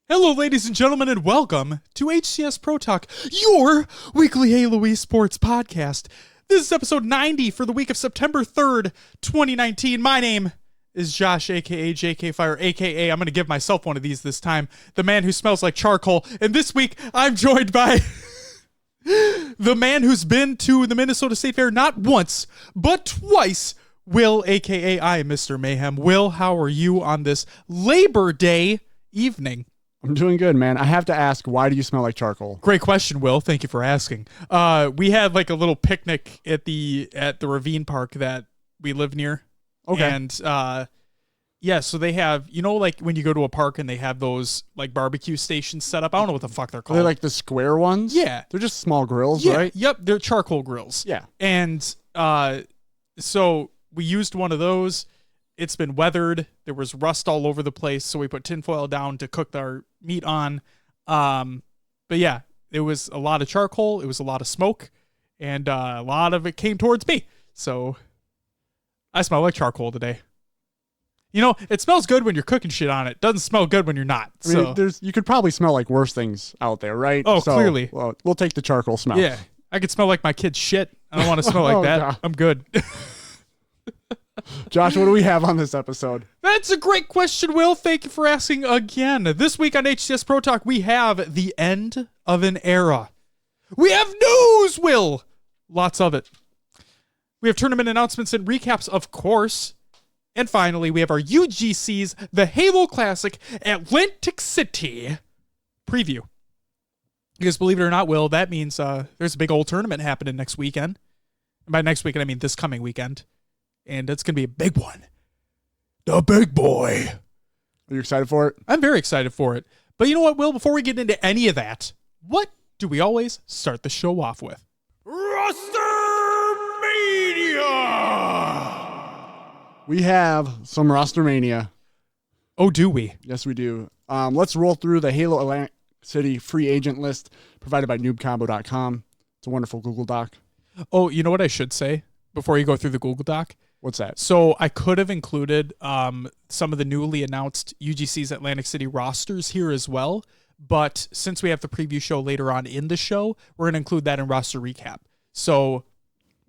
Hello, ladies and gentlemen, and welcome to HCS Pro Talk, your weekly Halo esports podcast. This is episode 90 for the week of September 3rd, 2019. My name is Josh, a.k.a. JK Fire, a.k.a. I'm going to give myself one of these this time, the man who smells like charcoal. And this week, I'm joined by the man who's been to the Minnesota State Fair not once, but twice, Will, a.k.a. I am Mr. Mayhem. Will, how are you on this Labor Day evening? I'm doing good, man. I have to ask, why do you smell like charcoal? Great question, Will. Thank you for asking. We had like a little picnic at the Ravine Park that we live near. Okay. And yeah, so they have, you know, like when you go to a park and they have those like barbecue stations set up. I don't know what the fuck they're called. Are they like the square ones? Yeah. They're just small grills, yeah, right? Yep. They're charcoal grills. Yeah. And so we used one of those. It's been weathered. There was rust all over the place, so we put tinfoil down to cook our meat on. But yeah, it was a lot of charcoal. It was a lot of smoke, and a lot of it came towards me. So I smell like charcoal today. You know, it smells good when you're cooking shit on it. Doesn't smell good when you're not. I mean, you could probably smell like worse things out there, right? Oh, clearly. Well, we'll take the charcoal smell. Yeah, I could smell like my kid's shit. I don't want to smell like that. God. I'm good. Josh, what do we have on this episode? That's a great question, Will. Thank you for asking again. This week on HCS Pro Talk, we have the end of an era. We have news, Will. Lots of it. We have tournament announcements and recaps, of course. And finally, we have our UGC's The Halo Classic Atlantic City preview. Because believe it or not, Will, that means there's a big old tournament happening next weekend. And by next weekend, I mean this coming weekend. And it's going to be a big one. The big boy. Are you excited for it? I'm very excited for it. But you know what, Will? Before we get into any of that, what do we always start the show off with? Roster Mania! We have some Roster Mania. Oh, do we? Yes, we do. Let's roll through the Halo Atlantic City free agent list provided by noobcombo.com. It's a wonderful Google Doc. Oh, you know what I should say before you go through the Google Doc? What's that? So I could have included some of the newly announced UGC's Atlantic City rosters here as well, but since we have the preview show later on in the show, we're going to include that in roster recap. So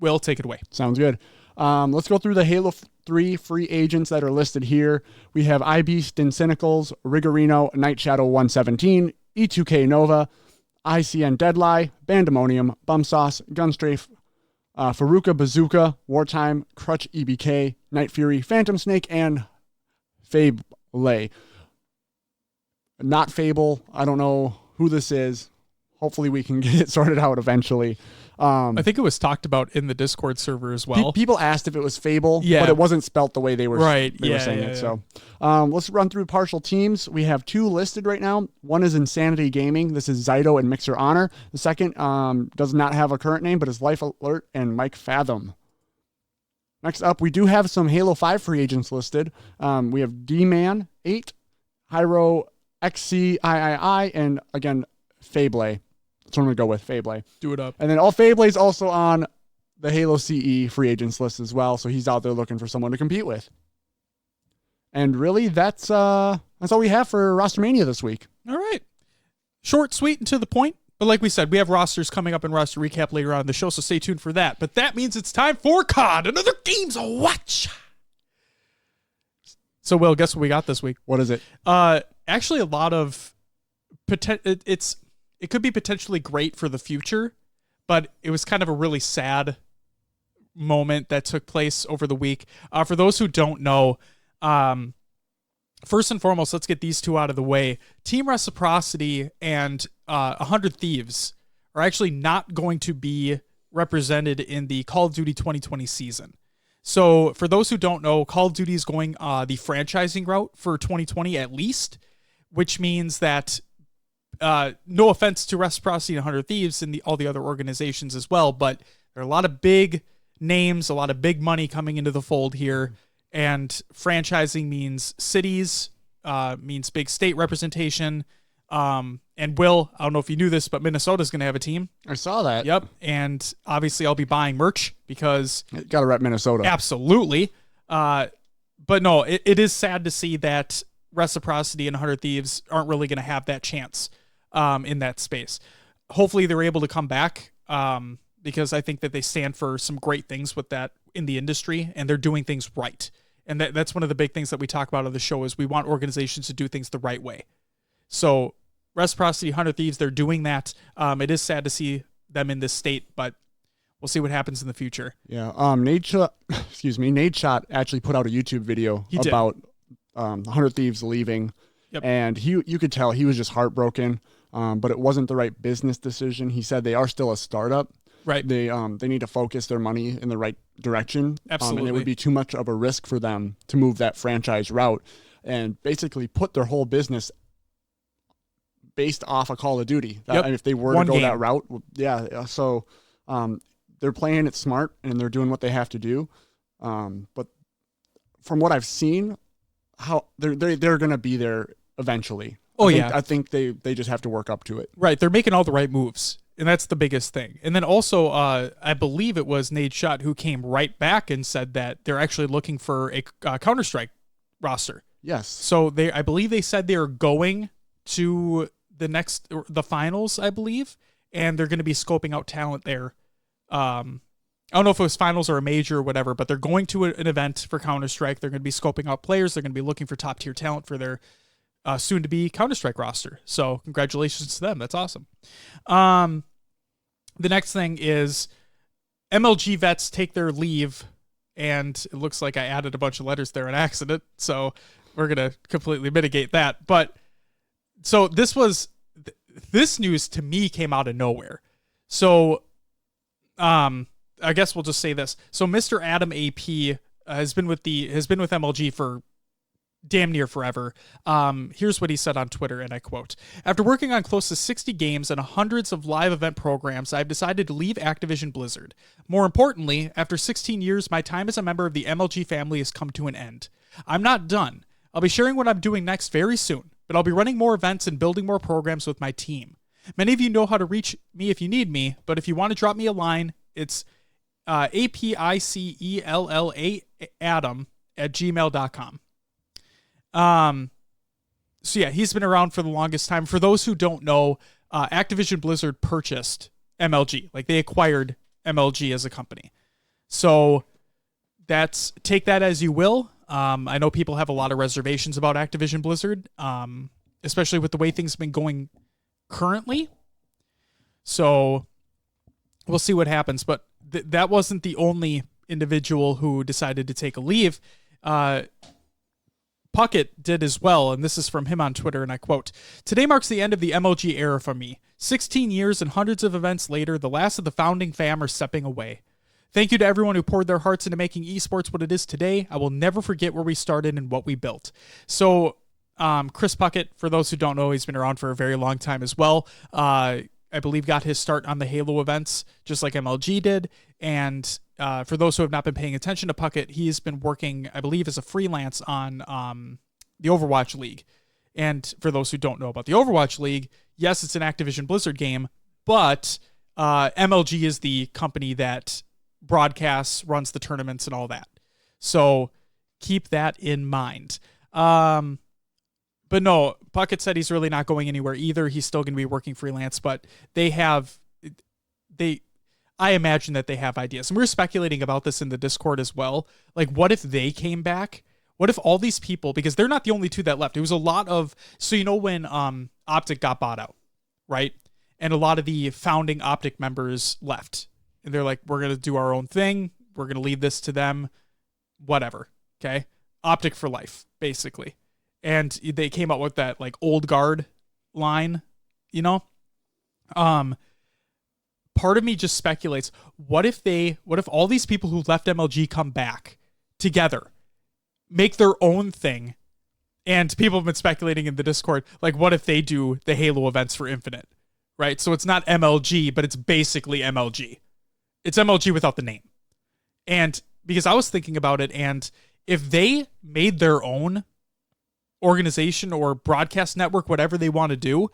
Will, take it away. Sounds good. Let's go through the Halo 3 free agents that are listed here. We have iBeast and Cynicals, Rigorino, Night Shadow 117, E2K Nova, ICN Deadlie, Bandemonium, Bumsauce, Gunstrafe, Faruka Bazooka, Wartime, Crutch EBK, Night Fury, Phantom Snake, and Fable. Not Fable. I don't know who this is. Hopefully we can get it sorted out eventually. I think it was talked about in the Discord server as well. People asked if it was Fable, yeah, but it wasn't spelt the way they were, right. They were saying it. So let's run through partial teams. We have two listed right now. One is Insanity Gaming. This is Zyto and Mixer Honor. The second does not have a current name, but is Life Alert and Mike Fathom. Next up, we do have some Halo 5 free agents listed. We have D-Man 8, Hyro XCIII, and again, Fable. That's what I'm going to go with, Fable. Do it up. And then Fable is also on the Halo CE free agents list as well, so he's out there looking for someone to compete with. And really, that's all we have for Roster Mania this week. All right. Short, sweet, and to the point. But like we said, we have rosters coming up in roster recap later on in the show, so stay tuned for that. But that means it's time for COD, another Games to Watch. So, Will, guess what we got this week? What is it? Actually, a lot of it could be potentially great for the future, but it was kind of a really sad moment that took place over the week. For those who don't know, first and foremost, let's get these two out of the way. Team Reciprocity and 100 Thieves are actually not going to be represented in the Call of Duty 2020 season. So for those who don't know, Call of Duty is going the franchising route for 2020 at least, which means that no offense to Reciprocity and 100 Thieves and all the other organizations as well, but there are a lot of big names, a lot of big money coming into the fold here, and franchising means cities, means big state representation, and Will, I don't know if you knew this, but Minnesota's going to have a team. I saw that. Yep, and obviously I'll be buying merch because... Got to rep Minnesota. Absolutely. But no, it is sad to see that Reciprocity and 100 Thieves aren't really going to have that chance in that space. Hopefully they're able to come back because I think that they stand for some great things with that in the industry, and they're doing things right. And that's one of the big things that we talk about on the show is we want organizations to do things the right way. So Reciprocity, 100 Thieves, they're doing that. It is sad to see them in this state, but we'll see what happens in the future. Yeah. Nate Shot actually put out a YouTube video about 100 Thieves leaving. Yep. And you could tell he was just heartbroken, but it wasn't the right business decision. He said they are still a startup. Right. They need to focus their money in the right direction. Absolutely. And it would be too much of a risk for them to move that franchise route and basically put their whole business based off of Call of Duty. And if they were to go that route, yeah. So they're playing it smart and they're doing what they have to do. But from what I've seen, how they're going to be there eventually. I think they just have to work up to it. Right. They're making all the right moves. And that's the biggest thing. And then also, I believe it was Nate Shot who came right back and said that they're actually looking for a Counter-Strike roster. Yes. So I believe they said they're going to the finals, I believe, and they're going to be scoping out talent there. I don't know if it was finals or a major or whatever, but they're going to an event for Counter-Strike. They're going to be scoping out players. They're going to be looking for top-tier talent for their soon-to-be Counter-Strike roster. So congratulations to them. That's awesome. The next thing is MLG vets take their leave, and it looks like I added a bunch of letters there on accident, so we're going to completely mitigate that. But so this news to me came out of nowhere. So I guess we'll just say this. So Mr. Adam AP has been with MLG for damn near forever. Here's what he said on Twitter, and I quote, "After working on close to 60 games and hundreds of live event programs, I've decided to leave Activision Blizzard. More importantly, after 16 years, my time as a member of the MLG family has come to an end. I'm not done. I'll be sharing what I'm doing next very soon, but I'll be running more events and building more programs with my team. Many of you know how to reach me if you need me, but if you want to drop me a line, it's APICELLA Adam@gmail.com. So yeah, he's been around for the longest time. For those who don't know, Activision Blizzard purchased MLG. Like, they acquired MLG as a company. So take that as you will. I know people have a lot of reservations about Activision Blizzard, especially with the way things have been going currently. So we'll see what happens. But that wasn't the only individual who decided to take a leave. Puckett did as well, and this is from him on Twitter, and I quote, "Today marks the end of the MLG era for me. 16 years and hundreds of events later, the last of the founding fam are stepping away. Thank you to everyone who poured their hearts into making esports what it is today. I will never forget where we started and what we built." So Chris Puckett, for those who don't know, he's been around for a very long time as well. I believe got his start on the Halo events, just like MLG did. And for those who have not been paying attention to Puckett, he's been working, I believe, as a freelance on the Overwatch League. And for those who don't know about the Overwatch League, yes, it's an Activision Blizzard game, but MLG is the company that broadcasts, runs the tournaments, and all that. So keep that in mind. But no, Puckett said he's really not going anywhere either. He's still going to be working freelance, but I imagine that they have ideas. And we were speculating about this in the Discord as well. Like, what if they came back? What if all these people, because they're not the only two that left. It was a lot of, so you know when Optic got bought out, right? And a lot of the founding Optic members left. And they're like, we're going to do our own thing. We're going to leave this to them. Whatever. Okay? Optic for life, basically. And they came up with that like old guard line, you know? Part of me just speculates, what if all these people who left MLG come back together, make their own thing? And people have been speculating in the Discord, like, what if they do the Halo events for Infinite, right? So it's not MLG, but it's basically MLG. It's MLG without the name. And because I was thinking about it, and if they made their own organization or broadcast network, whatever they want to do,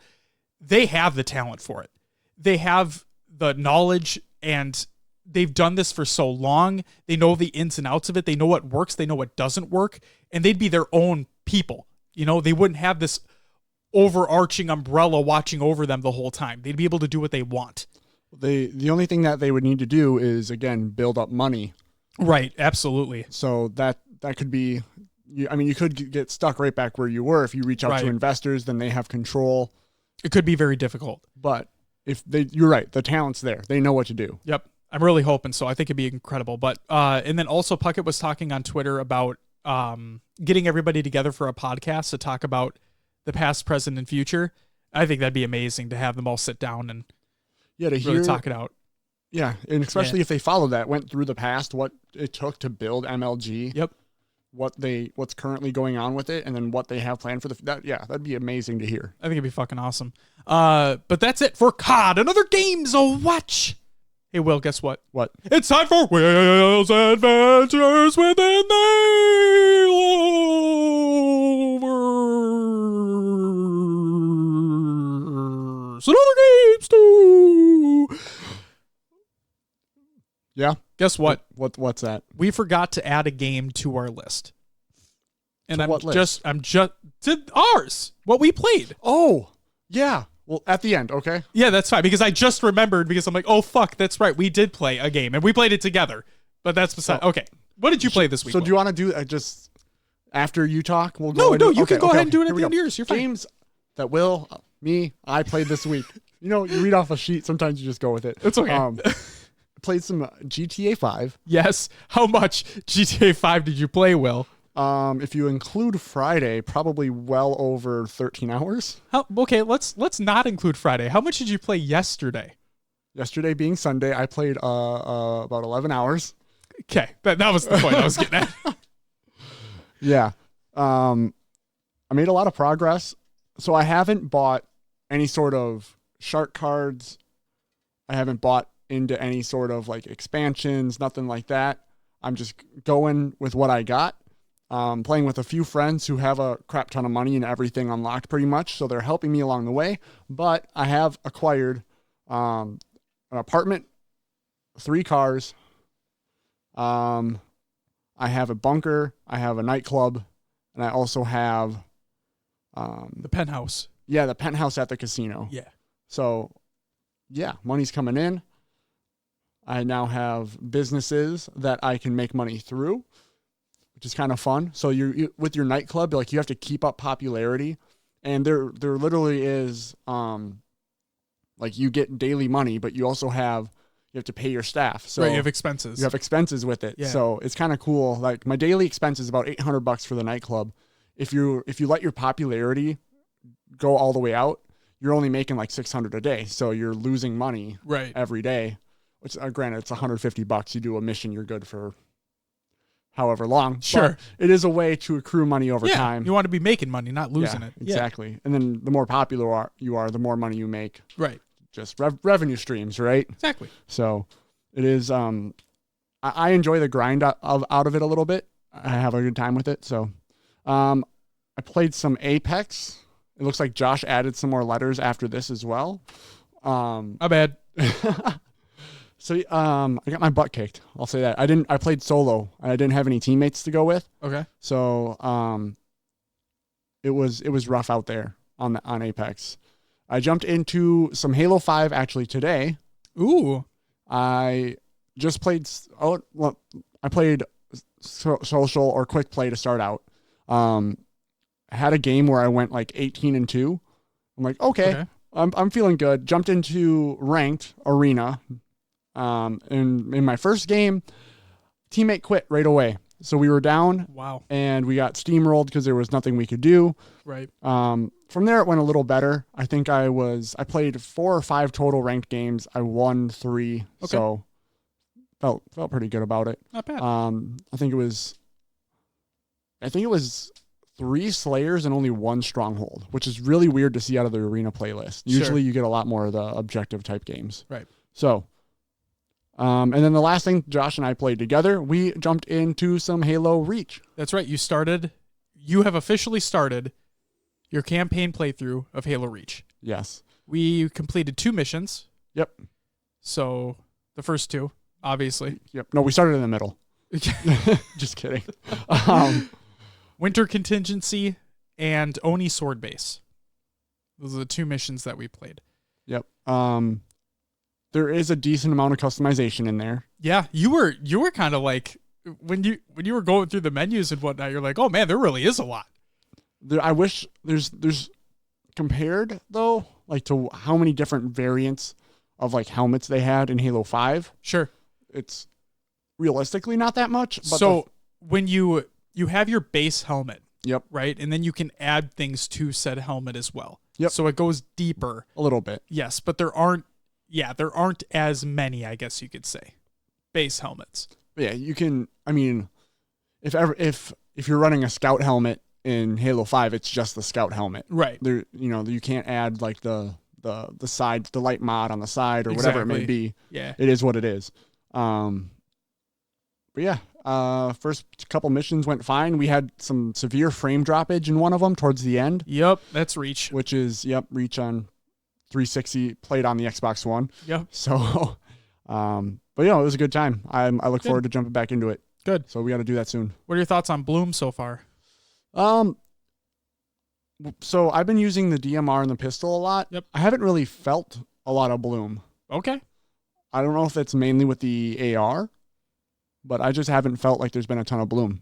they have the talent for it. They have the knowledge, and they've done this for so long. They know the ins and outs of it. They know what works. They know what doesn't work. And they'd be their own people. You know, they wouldn't have this overarching umbrella watching over them the whole time. They'd be able to do what they want. The only thing that they would need to do is, again, build up money. Right, absolutely. So that could be, you could get stuck right back where you were. If you reach out to investors, then they have control. It could be very difficult. But you're right, the talent's there. They know what to do. Yep. I'm really hoping so. I think it'd be incredible. But and then also Puckett was talking on Twitter about getting everybody together for a podcast to talk about the past, present, and future. I think that'd be amazing to have them all sit down and really talk it out. Yeah, and especially if they followed that, went through the past, what it took to build MLG. Yep. What's currently going on with it, and then what they have planned for that'd be amazing to hear. I think it'd be fucking awesome. But that's it for COD. Another game to watch. Hey, Will, guess what? What? It's time for Will's Adventures Within the Oververse. Another games too. Yeah. Guess what? What's that? We forgot to add a game to our list. And I'm just to ours. What we played. Oh, yeah. Well, at the end, okay? Yeah, that's fine, because I just remembered, because I'm like, oh, fuck, that's right. We did play a game, and we played it together. But that's beside... Okay. What did you play this week? So do you want to do just after you talk? We'll go. No, you can go ahead and do it at the end of yours. You're fine. Games that I played this week. You read off a sheet. Sometimes you just go with it. It's okay. Played some GTA 5. Yes. How much GTA 5 did you play, Will? If you include Friday, probably well over 13 hours. Okay, let's not include Friday. How much did you play yesterday? Yesterday being Sunday, I played about 11 hours. Okay, that was the point I was getting at. Yeah. I made a lot of progress. So I haven't bought any sort of shark cards. I haven't bought into any sort of like expansions, nothing like that. I'm just going with what I got. Playing with a few friends who have a crap ton of money and everything unlocked pretty much. So they're helping me along the way. But I have acquired an apartment, 3 cars. I have a bunker. I have a nightclub. And I also have the penthouse. Yeah, the penthouse at the casino. Yeah. So, yeah, money's coming in. I now have businesses that I can make money through, which is kind of fun. So you with your nightclub, like you have to keep up popularity, and there literally is like you get daily money, but you also have to pay your staff. So right, you have expenses. You have expenses with it. Yeah. So it's kind of cool. Like my daily expense is about $800 for the nightclub. If you let your popularity go all the way out, you're only making like $600 a day. So you're losing money every day. Which granted, it's $150. You do a mission, you're good for however long. Sure. But it is a way to accrue money over time. You want to be making money, not losing it. Exactly. Yeah. And then the more popular you are, the more money you make. Right. Just revenue streams, right? Exactly. So it is, I enjoy the grind out of it a little bit. I have a good time with it. So I played some Apex. It looks like Josh added some more letters after this as well. My bad. So I got my butt kicked. I'll say that. I played solo. I didn't have any teammates to go with. Okay. So it was rough out there on Apex. I jumped into some Halo 5 actually today. Ooh. I just played I played social or quick play to start out. I had a game where I went like 18-2. I'm like, okay. I'm feeling good. Jumped into ranked arena. And in my first game, teammate quit right away. So we were down. Wow. And we got steamrolled because there was nothing we could do. Right. From there, it went a little better. I think I played 4 or 5 total ranked games. I won 3. Okay. So felt pretty good about it. Not bad. I think it was 3 Slayers and only 1 Stronghold, which is really weird to see out of the arena playlist. Usually you get a lot more of the objective type games. Right. So, and then the last thing Josh and I played together, we jumped into some Halo Reach. That's right. You have officially started your campaign playthrough of Halo Reach. Yes. We completed 2 missions. Yep. So the first 2, obviously. Yep. No, we started in the middle. Just kidding. Winter Contingency and Oni Sword Base. Those are the 2 missions that we played. Yep. There is a decent amount of customization in there. Yeah, you were kind of like when you were going through the menus and whatnot, you're like, oh man, there really is a lot. I wish there's compared though, like to how many different variants of like helmets they had in Halo 5. Sure. It's realistically not that much. But so when you have your base helmet, yep, right, and then you can add things to said helmet as well. Yep. So it goes deeper a little bit. Yes, but there aren't as many, I guess you could say, base helmets. Yeah, you can. I mean, if you're running a scout helmet in Halo 5, it's just the scout helmet. Right. There, you can't add like the side, the light mod on the side or whatever it may be. Yeah. It is what it is. But yeah, first couple missions went fine. We had some severe frame droppage in one of them towards the end. Yep, that's Reach. Which is, Reach on 360, played on the Xbox One. Yep. So, but it was a good time. I look forward to jumping back into it. Good. So we got to do that soon. What are your thoughts on Bloom so far? So I've been using the DMR and the pistol a lot. Yep. I haven't really felt a lot of Bloom. Okay. I don't know if that's mainly with the AR, but I just haven't felt like there's been a ton of Bloom.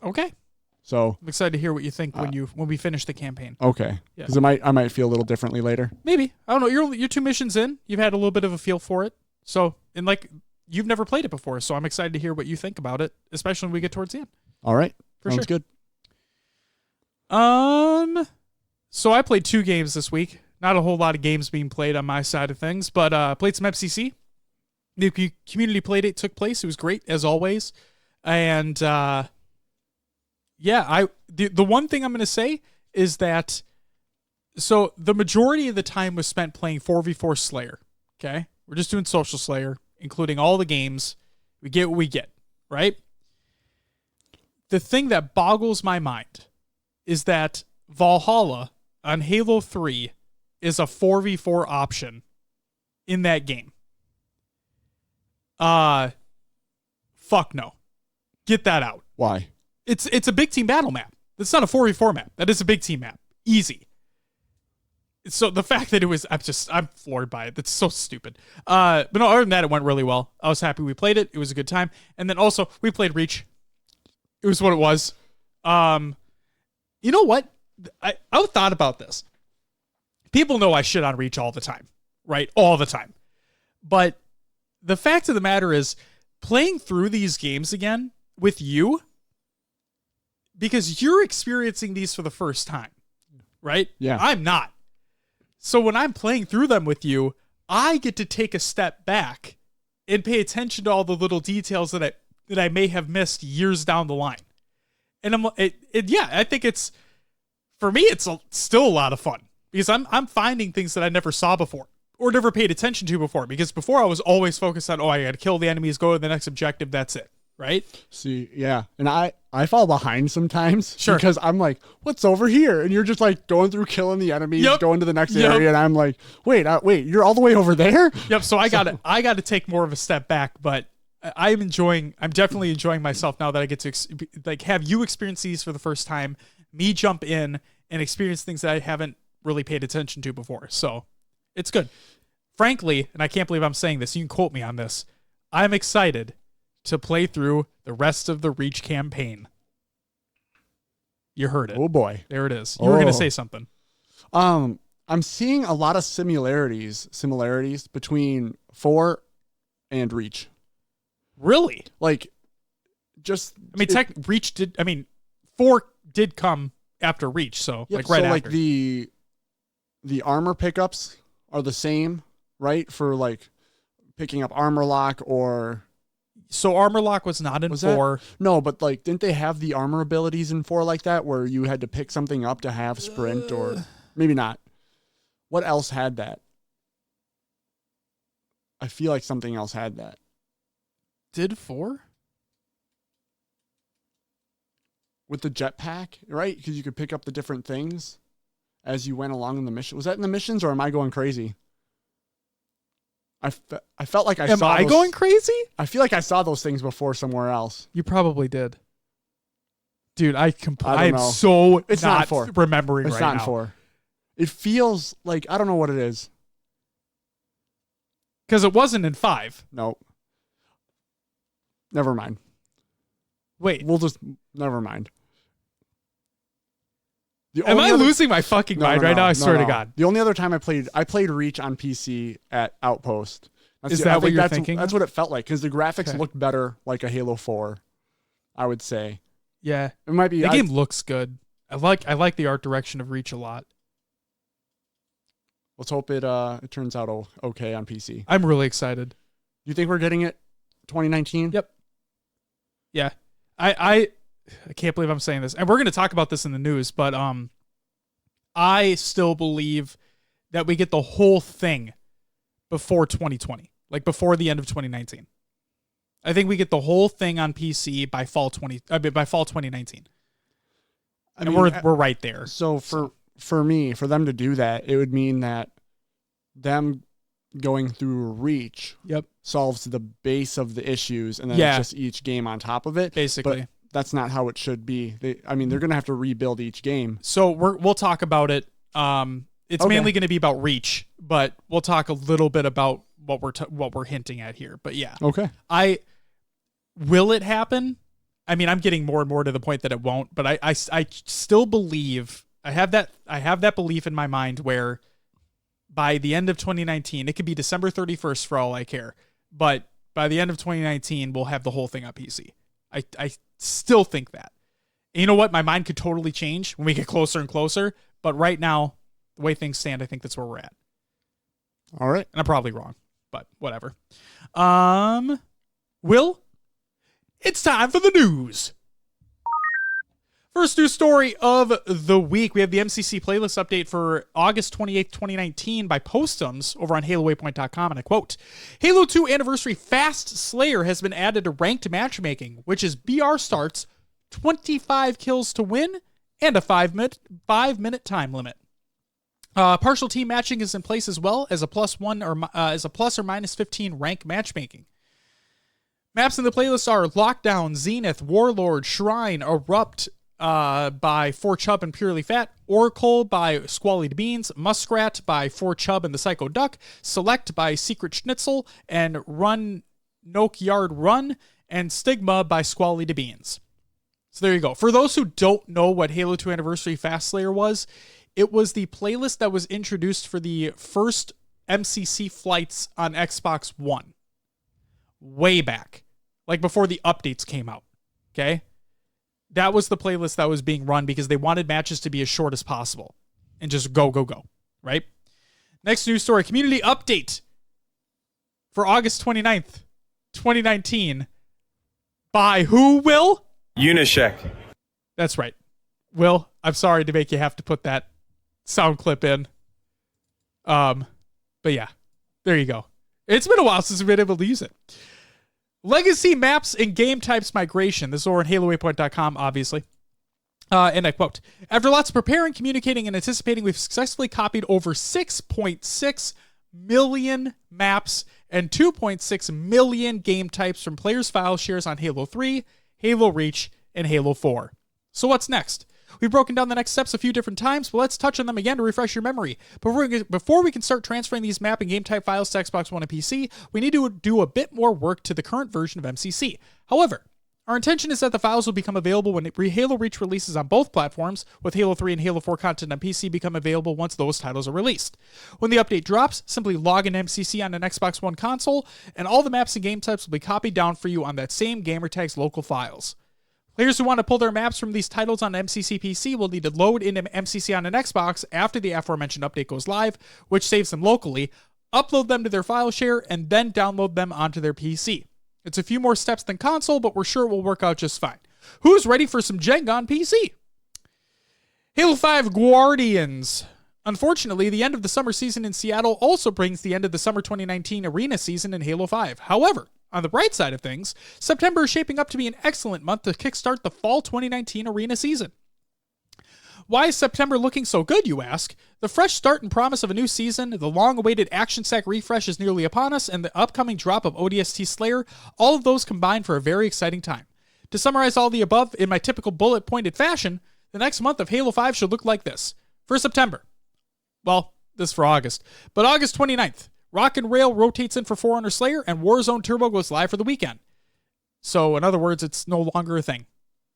Okay. So I'm excited to hear what you think when we finish the campaign. Okay. Yeah. Because I might feel a little differently later. Maybe. I don't know. You're 2 missions in. You've had a little bit of a feel for it. So, and like you've never played it before, so I'm excited to hear what you think about it, especially when we get towards the end. All right. For Sounds sure. good. So I played 2 games this week. Not a whole lot of games being played on my side of things, but played some FCC. The community play date took place. It was great as always. And the one thing I'm going to say is that so the majority of the time was spent playing 4v4 Slayer. Okay? We're just doing social Slayer, including all the games. We get what we get, right? The thing that boggles my mind is that Valhalla on Halo 3 is a 4v4 option in that game. Fuck no. Get that out. Why? It's a big team battle map. It's not a 4v4 map. That is a big team map. Easy. So the fact that it was, I'm floored by it. That's so stupid. But no, other than that, it went really well. I was happy we played it. It was a good time. And then also, we played Reach. It was what it was. You know what? I thought about this. People know I shit on Reach all the time, right? All the time. But the fact of the matter is, playing through these games again with you, because you're experiencing these for the first time, right? Yeah. I'm not. So when I'm playing through them with you, I get to take a step back and pay attention to all the little details that I may have missed years down the line. And I think it's, for me, it's still a lot of fun because I'm finding things that I never saw before or never paid attention to before, because before I was always focused on, I got to kill the enemies, go to the next objective, that's it, right? See, yeah. And I fall behind sometimes. Sure. Because I'm like, what's over here? And you're just like going through killing the enemies, Yep. going to the next area, and I'm like, wait, you're all the way over there? Yep, so I got to take more of a step back, but I'm definitely enjoying myself now that I get to have you experience these for the first time, me jump in and experience things that I haven't really paid attention to before. So it's good. Frankly, and I can't believe I'm saying this, you can quote me on this, I'm excited to play through the rest of the Reach campaign. You heard it. Oh boy. There it is. You were going to say something. I'm seeing a lot of similarities between 4 and Reach. Really? Like, just... Reach did... 4 did come after Reach, so yep, right so after. Like the armor pickups are the same, right? For like picking up armor lock or... So armor lock was not in 4. No, but like, didn't they have the armor abilities in 4 like that, where you had to pick something up to have sprint, or maybe not? What else had that? I feel like something else had that. Did 4? With the jetpack, right? Because you could pick up the different things as you went along in the mission. Was that in the missions, or am I going crazy? I felt like Am I going crazy? I feel like I saw those things before somewhere else. You probably did. Dude, I don't am know. so It's not 4. remembering It's right not now. 4. It feels like, I don't know what it is. Because it wasn't in 5. Nope. Never mind. Wait. Never mind. Am I losing my fucking mind right now? I swear to God. The only other time I played Reach on PC at Outpost. Is that what you're thinking? That's what it felt like, because the graphics looked better like a Halo 4, I would say. Yeah. It might be. The game looks good. I like the art direction of Reach a lot. Let's hope it turns out okay on PC. I'm really excited. Do you think we're getting it 2019? Yep. Yeah. I can't believe I'm saying this. And we're going to talk about this in the news, but I still believe that we get the whole thing before 2020, like before the end of 2019. I think we get the whole thing on PC by fall 2019. And we're right there. So for me, for them to do that, it would mean that them going through Reach solves the base of the issues, and then it's just each game on top of it. Basically. But that's not how it should be. They're going to have to rebuild each game. So we'll talk about it. It's mainly going to be about Reach, but we'll talk a little bit about what we're hinting at here. But yeah. Okay. Will it happen? I mean, I'm getting more and more to the point that it won't, but I still believe I have that belief in my mind where by the end of 2019, it could be December 31st for all I care, but by the end of 2019, we'll have the whole thing on PC. I still think that. And you know what? My mind could totally change when we get closer and closer, but right now, the way things stand, I think that's where we're at. All right. And I'm probably wrong, but whatever. Will, it's time for the news. First news story of the week. We have the MCC playlist update for August 28th, 2019 by Postums over on HaloWaypoint.com, and I quote, Halo 2 Anniversary Fast Slayer has been added to ranked matchmaking, which is BR starts, 25 kills to win, and a 5-minute time limit. Partial team matching is in place as well as a plus or minus 15 rank matchmaking. Maps in the playlist are Lockdown, Zenith, Warlord, Shrine, Erupt by 4Chub and Purely Fat, Oracle by Squallied Beans, Muskrat by 4Chub and the Psycho Duck, Select by Secret Schnitzel, and Run Noke Yard Run, and Stigma by Squallied Beans. So there you go. For those who don't know what Halo 2 Anniversary Fast Slayer was, it was the playlist that was introduced for the first MCC flights on Xbox One. Way back. Like before the updates came out. Okay? That was the playlist that was being run because they wanted matches to be as short as possible. And just go. Right? Next news story. Community update. For August 29th, 2019. By who, Will? Unishek. That's right. Will, I'm sorry to make you have to put that sound clip in. But yeah, there you go. It's been a while since we've been able to use it. Legacy maps and game types migration. This is over on HaloWaypoint.com, obviously. And I quote, after lots of preparing, communicating, and anticipating, we've successfully copied over 6.6 million maps and 2.6 million game types from players' file shares on Halo 3, Halo Reach, and Halo 4. So what's next? We've broken down the next steps a few different times, but let's touch on them again to refresh your memory. Before we can start transferring these map and game type files to Xbox One and PC, we need to do a bit more work to the current version of MCC. However, our intention is that the files will become available when Halo Reach releases on both platforms, with Halo 3 and Halo 4 content on PC become available once those titles are released. When the update drops, simply log in MCC on an Xbox One console, and all the maps and game types will be copied down for you on that same gamertag's local files. Players who want to pull their maps from these titles on MCC PC will need to load into MCC on an Xbox after the aforementioned update goes live, which saves them locally, upload them to their file share, and then download them onto their PC. It's a few more steps than console, but we're sure it will work out just fine. Who's ready for some Jenga on PC? Halo 5 Guardians. Unfortunately, the end of the summer season in Seattle also brings the end of the summer 2019 arena season in Halo 5. However, on the bright side of things, September is shaping up to be an excellent month to kickstart the fall 2019 arena season. Why is September looking so good, you ask? The fresh start and promise of a new season, the long-awaited Action Sack refresh is nearly upon us, and the upcoming drop of ODST Slayer, all of those combine for a very exciting time. To summarize all the above in my typical bullet-pointed fashion, the next month of Halo 5 should look like this. For September, well, this is for August, but August 29th, Rock and Rail rotates in for Forerunner Slayer, and Warzone Turbo goes live for the weekend. So, in other words, it's no longer a thing.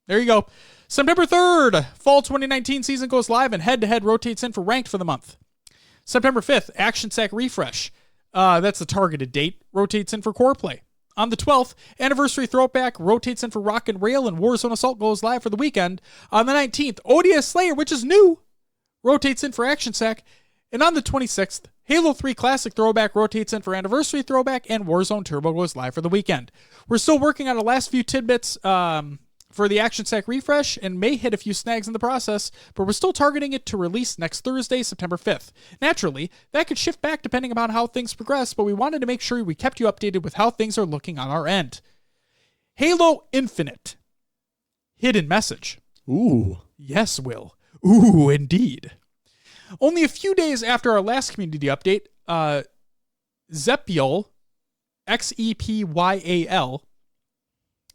There you go. September 3rd, Fall 2019 season goes live, and Head-to-Head rotates in for Ranked for the month. September 5th, Action Sack Refresh. That's the targeted date. Rotates in for Core Play. On the 12th, Anniversary Throwback rotates in for Rock and Rail, and Warzone Assault goes live for the weekend. On the 19th, ODS Slayer, which is new, rotates in for Action Sack. And on the 26th, Halo 3 Classic Throwback rotates in for Anniversary Throwback, and Warzone Turbo goes live for the weekend. We're still working on the last few tidbits for the Action Sack refresh and may hit a few snags in the process, but we're still targeting it to release next Thursday, September 5th. Naturally, that could shift back depending upon how things progress, but we wanted to make sure we kept you updated with how things are looking on our end. Halo Infinite. Hidden message. Ooh. Yes, Will. Ooh, indeed. Only a few days after our last community update, Zepyal, Xepyal,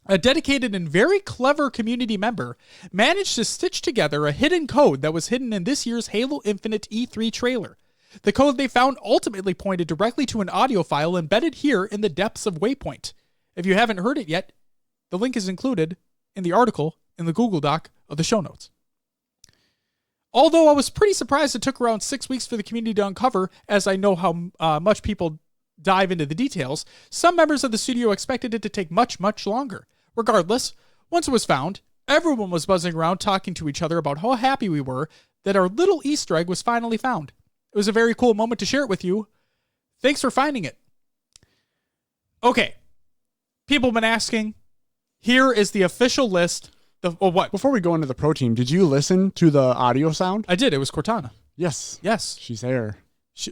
a dedicated and very clever community member, managed to stitch together a hidden code that was hidden in this year's Halo Infinite E3 trailer. The code they found ultimately pointed directly to an audio file embedded here in the depths of Waypoint. If you haven't heard it yet, the link is included in the article in the Google Doc of the show notes. Although I was pretty surprised it took around 6 weeks for the community to uncover, as I know how much people dive into the details, some members of the studio expected it to take much, much longer. Regardless, once it was found, everyone was buzzing around talking to each other about how happy we were that our little Easter egg was finally found. It was a very cool moment to share it with you. Thanks for finding it. Okay, people have been asking. Here is the official list. What? Before we go into the pro team, did you listen to the audio sound? I did. It was Cortana. Yes. Yes. She's there.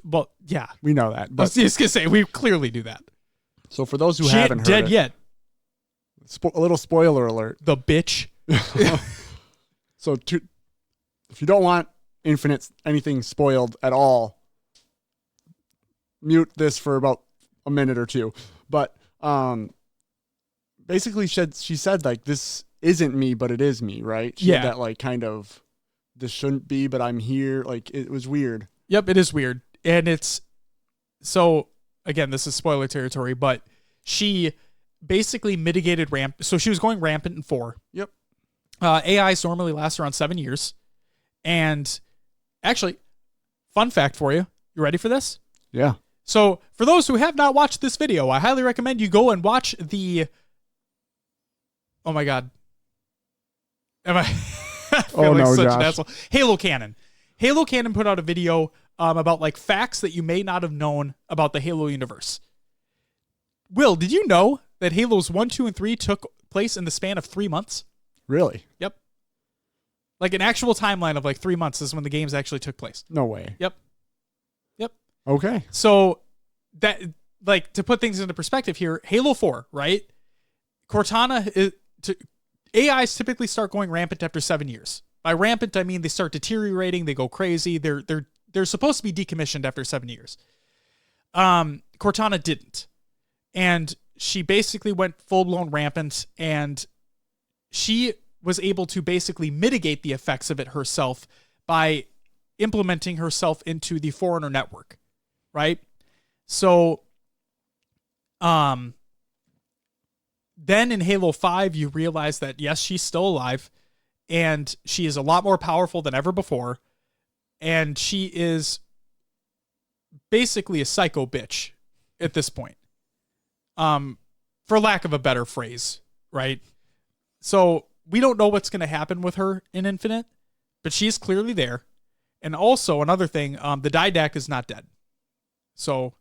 Well, yeah. We know that. I But was just going to say, we clearly do that. so for those who She haven't ain't heard dead it, yet. a little spoiler alert. The bitch. So if you don't want Infinite anything spoiled at all, mute this for about a minute or two. But basically she said like, this isn't me, but it is me, right? She had that like kind of, this shouldn't be, but I'm here. Like, it was weird. Yep, it is weird. And it's, so again, this is spoiler territory, but she basically mitigated so she was going rampant in 4. Yep. AIs normally last around 7 years. And actually, fun fact for you. You ready for this? Yeah. So for those who have not watched this video, I highly recommend you go and watch the, oh my God. Am I feel like such an asshole. Halo Canon. Halo Canon put out a video about like facts that you may not have known about the Halo universe. Will, did you know that Halos 1, 2, and 3 took place in the span of 3 months? Really? Yep. Like an actual timeline of like 3 months is when the games actually took place. No way. Yep. Okay. So that, like, to put things into perspective here, Halo 4, right? Cortana AIs typically start going rampant after 7 years. By rampant, I mean they start deteriorating, they go crazy. They're supposed to be decommissioned after 7 years. Cortana didn't. And she basically went full-blown rampant, and she was able to basically mitigate the effects of it herself by implementing herself into the Forerunner network, right? So, then in Halo 5, you realize that, yes, she's still alive, and she is a lot more powerful than ever before, and she is basically a psycho bitch at this point, for lack of a better phrase, right? So we don't know what's going to happen with her in Infinite, but she's clearly there. And also another thing, the Didact is not dead. So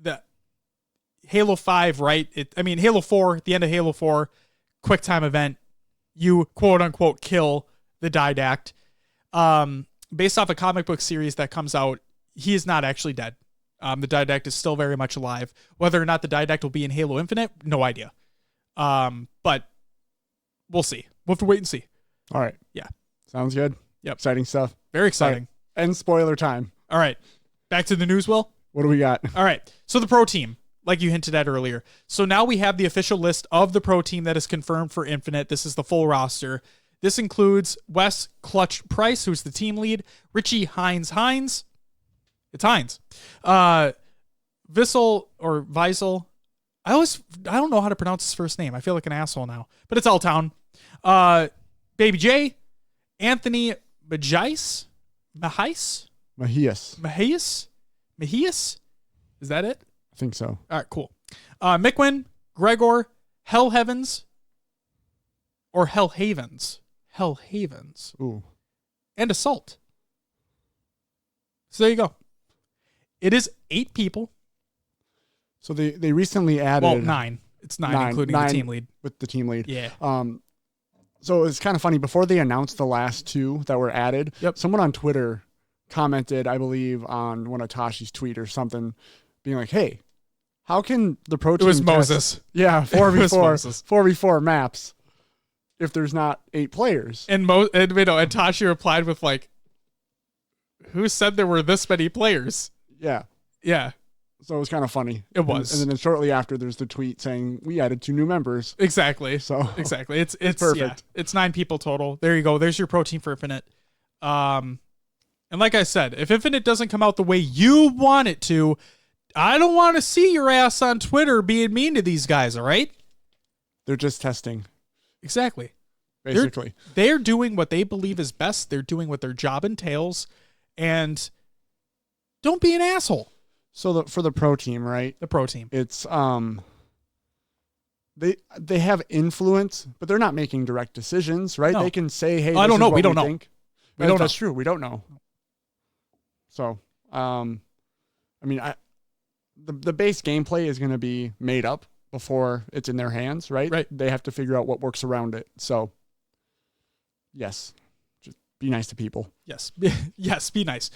the Halo 5, right? Halo 4, at the end of Halo 4, quick time event, you quote unquote kill the Didact. Based off a comic book series that comes out, he is not actually dead. The Didact is still very much alive. Whether or not the Didact will be in Halo Infinite, no idea. But we'll see. We'll have to wait and see. All right. Yeah. Sounds good. Yep. Exciting stuff. Very exciting. Right. End spoiler time. All right. Back to the news, Will. What do we got? All right. So the pro team. like you hinted at earlier. So now we have the official list of the pro team that is confirmed for Infinite. This is the full roster. This includes Wes Clutch Price, who's the team lead, Richie Hines. It's Hines. Vissel or Weisel. I don't know how to pronounce his first name. I feel like an asshole now, but it's Alltown. Baby J, Anthony Mahias. Is that it? I think so. All right, cool. Mickwin, Gregor, Hell Heavens, or Hell Havens. Ooh. And Assault. So there you go. It is 8 people. So they recently added... Well, 9. It's 9 including the team lead. With the team lead. Yeah. So it's kind of funny. Before they announced the last 2 that were added, someone on Twitter commented, I believe, on one of Tashi's tweet or something, being like, hey, how can the pro team... It was Moses. Yeah, 4v4 maps if there's not 8 players. And Tashi replied with like, who said there were this many players? Yeah. Yeah. So it was kind of funny. It was. And then shortly after, there's the tweet saying, we added 2 new members. Exactly. So exactly. It's perfect. Yeah, it's 9 people total. There you go. There's your pro team for Infinite. And like I said, if Infinite doesn't come out the way you want it to, I don't want to see your ass on Twitter being mean to these guys, all right? They're just testing. Exactly. Basically. They're doing what they believe is best. They're doing what their job entails. And don't be an asshole. So for the pro team, right? The pro team. It's they have influence, but they're not making direct decisions, right? No. They can say, "Hey, I don't know. We don't know. Think. We don't That's know. true. We don't know." So, I mean, the base gameplay is going to be made up before it's in their hands, right? Right. They have to figure out what works around it. So, yes, just be nice to people. Yes. Yes, be nice.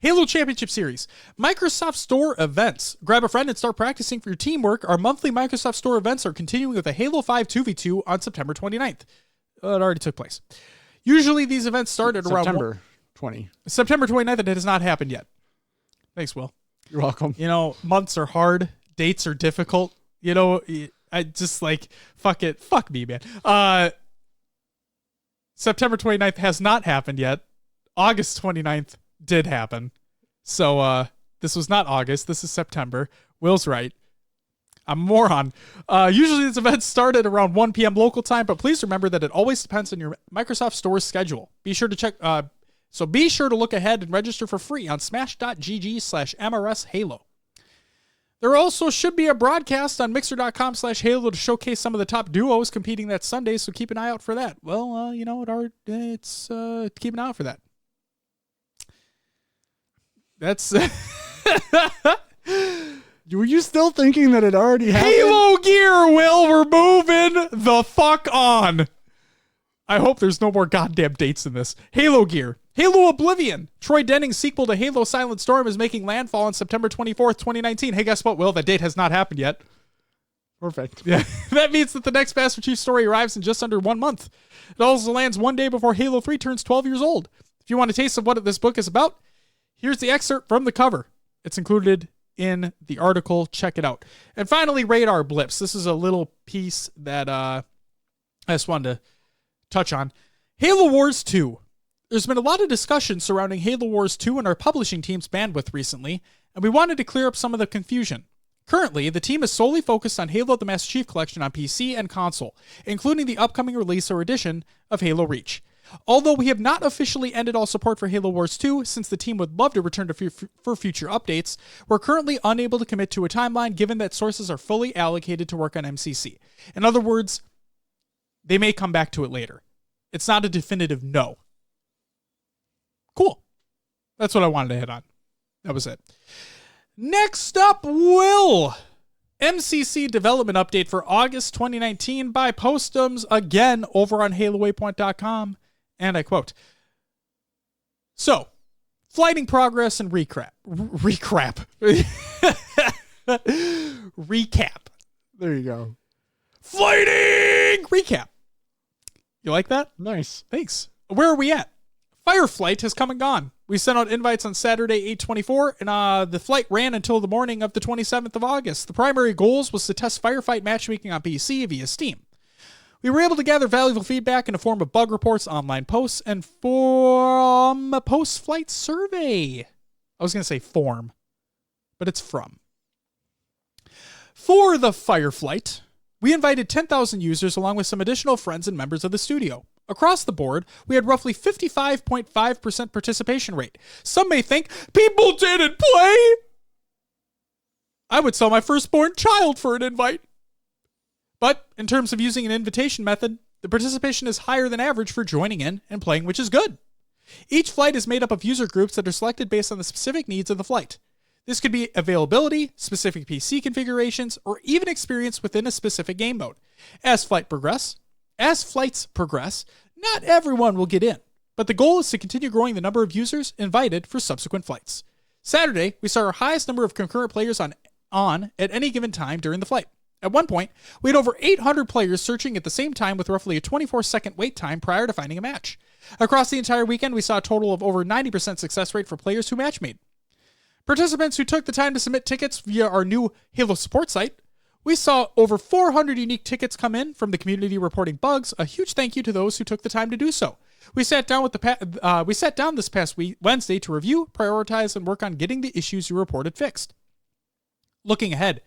Halo Championship Series. Microsoft Store events. Grab a friend and start practicing for your teamwork. Our monthly Microsoft Store events are continuing with a Halo 5 2v2 on September 29th. It already took place. Usually these events start at around September 29th, and it has not happened yet. Thanks, Will. You're welcome. You know, months are hard. Dates are difficult. You know, I just like, fuck it. Fuck me, man. September 29th has not happened yet. August 29th did happen. So this was not August. This is September. Will's right. I'm a moron. Usually these events start at around 1 p.m. local time, but please remember that it always depends on your Microsoft Store's schedule. Be sure to check. So be sure to look ahead and register for free on smash.gg/MRS Halo. There also should be a broadcast on mixer.com/Halo to showcase some of the top duos competing that Sunday, so keep an eye out for that. Well, you know, keep an eye out for that. That's... Were you still thinking that it already happened? Halo gear, Will. We're moving the fuck on. I hope there's no more goddamn dates in this. Halo gear. Halo Oblivion. Troy Denning's sequel to Halo Silent Storm is making landfall on September 24th, 2019. Hey, guess what, Will? That date has not happened yet. Perfect. Yeah, that means that the next Master Chief story arrives in just under 1 month. It also lands one day before Halo 3 turns 12 years old. If you want a taste of what this book is about, here's the excerpt from the cover. It's included in the article. Check it out. And finally, Radar Blips. This is a little piece that I just wanted to touch on. Halo Wars 2. There's been a lot of discussion surrounding Halo Wars 2 and our publishing team's bandwidth recently, and we wanted to clear up some of the confusion. Currently, the team is solely focused on Halo the Master Chief Collection on PC and console, including the upcoming release or edition of Halo Reach. Although we have not officially ended all support for Halo Wars 2, since the team would love to return for future updates, we're currently unable to commit to a timeline given that sources are fully allocated to work on MCC. In other words, they may come back to it later. It's not a definitive no. Cool. That's what I wanted to hit on. That was it. Next up, Will. MCC development update for August 2019 by Postums, again over on HaloWaypoint.com. And I quote, so, flighting progress and recap. Recap. There you go. Flighting recap. You like that? Nice. Thanks. Where are we at? Fireflight has come and gone. We sent out invites on Saturday, 8/24, and the flight ran until the morning of the 27th of August. The primary goals was to test Firefight matchmaking on PC via Steam. We were able to gather valuable feedback in the form of bug reports, online posts, and from a post-flight survey. I was going to say form, but it's from. For the Fireflight, we invited 10,000 users along with some additional friends and members of the studio. Across the board, we had roughly 55.5% participation rate. Some may think, people didn't play! I would sell my firstborn child for an invite. But in terms of using an invitation method, the participation is higher than average for joining in and playing, which is good. Each flight is made up of user groups that are selected based on the specific needs of the flight. This could be availability, specific PC configurations, or even experience within a specific game mode. As flights progress, not everyone will get in, but the goal is to continue growing the number of users invited for subsequent flights. Saturday, we saw our highest number of concurrent players on at any given time during the flight. At one point, we had over 800 players searching at the same time with roughly a 24-second wait time prior to finding a match. Across the entire weekend, we saw a total of over 90% success rate for players who match-made. Participants who took the time to submit tickets via our new Halo support site, we saw over 400 unique tickets come in from the community reporting bugs. A huge thank you to those who took the time to do so. We sat down this past Wednesday to review, prioritize, and work on getting the issues you reported fixed. Looking ahead,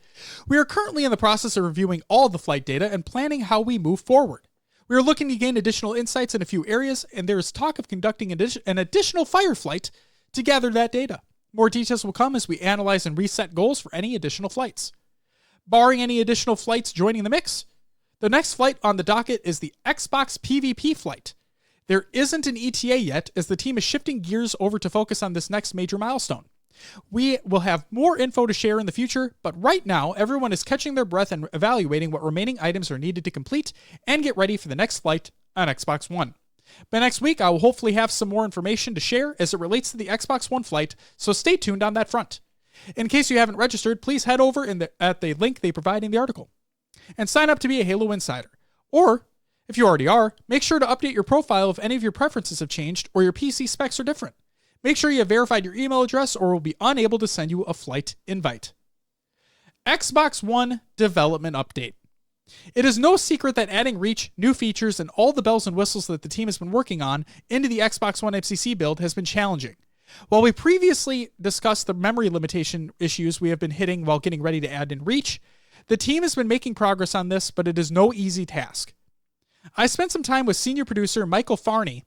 we are currently in the process of reviewing all the flight data and planning how we move forward. We are looking to gain additional insights in a few areas, and there is talk of conducting an additional Fireflight to gather that data. More details will come as we analyze and reset goals for any additional flights. Barring any additional flights joining the mix, the next flight on the docket is the Xbox PvP flight. There isn't an ETA yet, as the team is shifting gears over to focus on this next major milestone. We will have more info to share in the future, but right now, everyone is catching their breath and evaluating what remaining items are needed to complete and get ready for the next flight on Xbox One. By next week, I will hopefully have some more information to share as it relates to the Xbox One flight, so stay tuned on that front. In case you haven't registered, please head over at the link they provide in the article and sign up to be a Halo Insider. Or, if you already are, make sure to update your profile if any of your preferences have changed or your PC specs are different. Make sure you have verified your email address or we'll be unable to send you a flight invite. Xbox One development update. It is no secret that adding reach, new features, and all the bells and whistles that the team has been working on into the Xbox One MCC build has been challenging. While we previously discussed the memory limitation issues we have been hitting while getting ready to add in reach, the team has been making progress on this, but it is no easy task. I spent some time with senior producer Michael Farney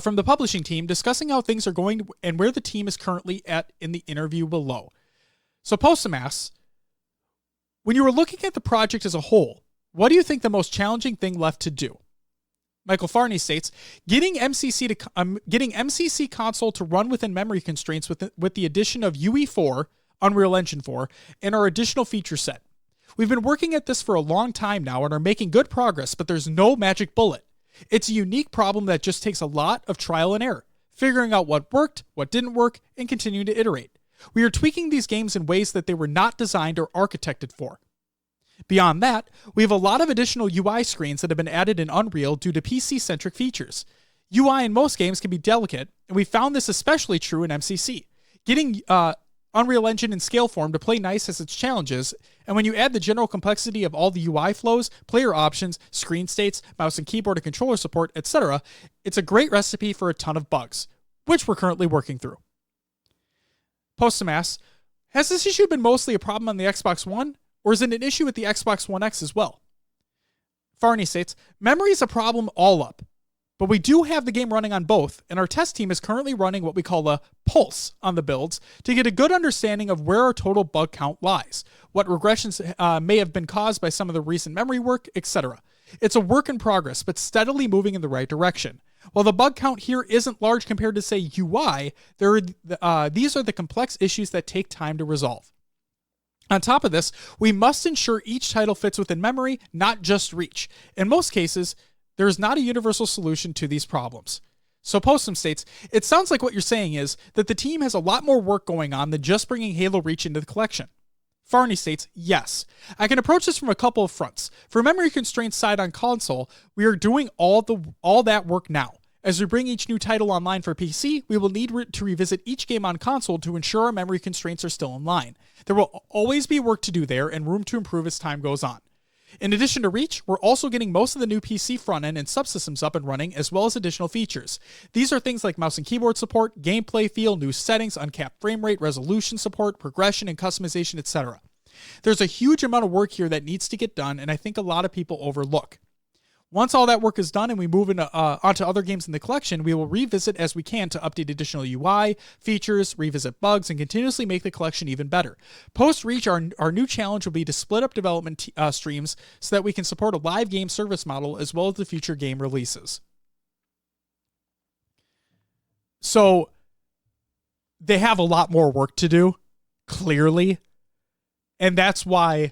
from the publishing team discussing how things are going and where the team is currently at in the interview below. So Postum asks, when you were looking at the project as a whole, what do you think the most challenging thing left to do? Michael Farney states, getting MCC console to run within memory constraints with the addition of UE4, Unreal Engine 4, and our additional feature set. We've been working at this for a long time now and are making good progress, but there's no magic bullet. It's a unique problem that just takes a lot of trial and error, figuring out what worked, what didn't work, and continuing to iterate. We are tweaking these games in ways that they were not designed or architected for. Beyond that, we have a lot of additional UI screens that have been added in Unreal due to PC-centric features. UI in most games can be delicate, and we found this especially true in MCC. Getting Unreal Engine in scale form to play nice has its challenges, and when you add the general complexity of all the UI flows, player options, screen states, mouse and keyboard and controller support, etc., it's a great recipe for a ton of bugs, which we're currently working through. Postum asks, has this issue been mostly a problem on the Xbox One, or is it an issue with the Xbox One X as well? Farney states, memory is a problem all up, but we do have the game running on both, and our test team is currently running what we call a pulse on the builds to get a good understanding of where our total bug count lies, what regressions may have been caused by some of the recent memory work, etc. It's a work in progress, but steadily moving in the right direction. While the bug count here isn't large compared to, say, UI, these are the complex issues that take time to resolve. On top of this, we must ensure each title fits within memory, not just reach. In most cases, there is not a universal solution to these problems. So Postum states, it sounds like what you're saying is that the team has a lot more work going on than just bringing Halo Reach into the collection. Farney states, yes. I can approach this from a couple of fronts. For memory constraints side on console, we are doing all that work now, As we bring each new title online for PC, we will need to revisit each game on console to ensure our memory constraints are still in line. There will always be work to do there and room to improve as time goes on. In addition to Reach, we're also getting most of the new PC front-end and subsystems up and running, as well as additional features. These are things like mouse and keyboard support, gameplay feel, new settings, uncapped frame rate, resolution support, progression and customization, etc. There's a huge amount of work here that needs to get done, and I think a lot of people overlook. Once all that work is done and we move onto other games in the collection, we will revisit as we can to update additional UI, features, revisit bugs, and continuously make the collection even better. Post-Reach, our new challenge will be to split up development streams so that we can support a live game service model as well as the future game releases. So, they have a lot more work to do, clearly. And that's why,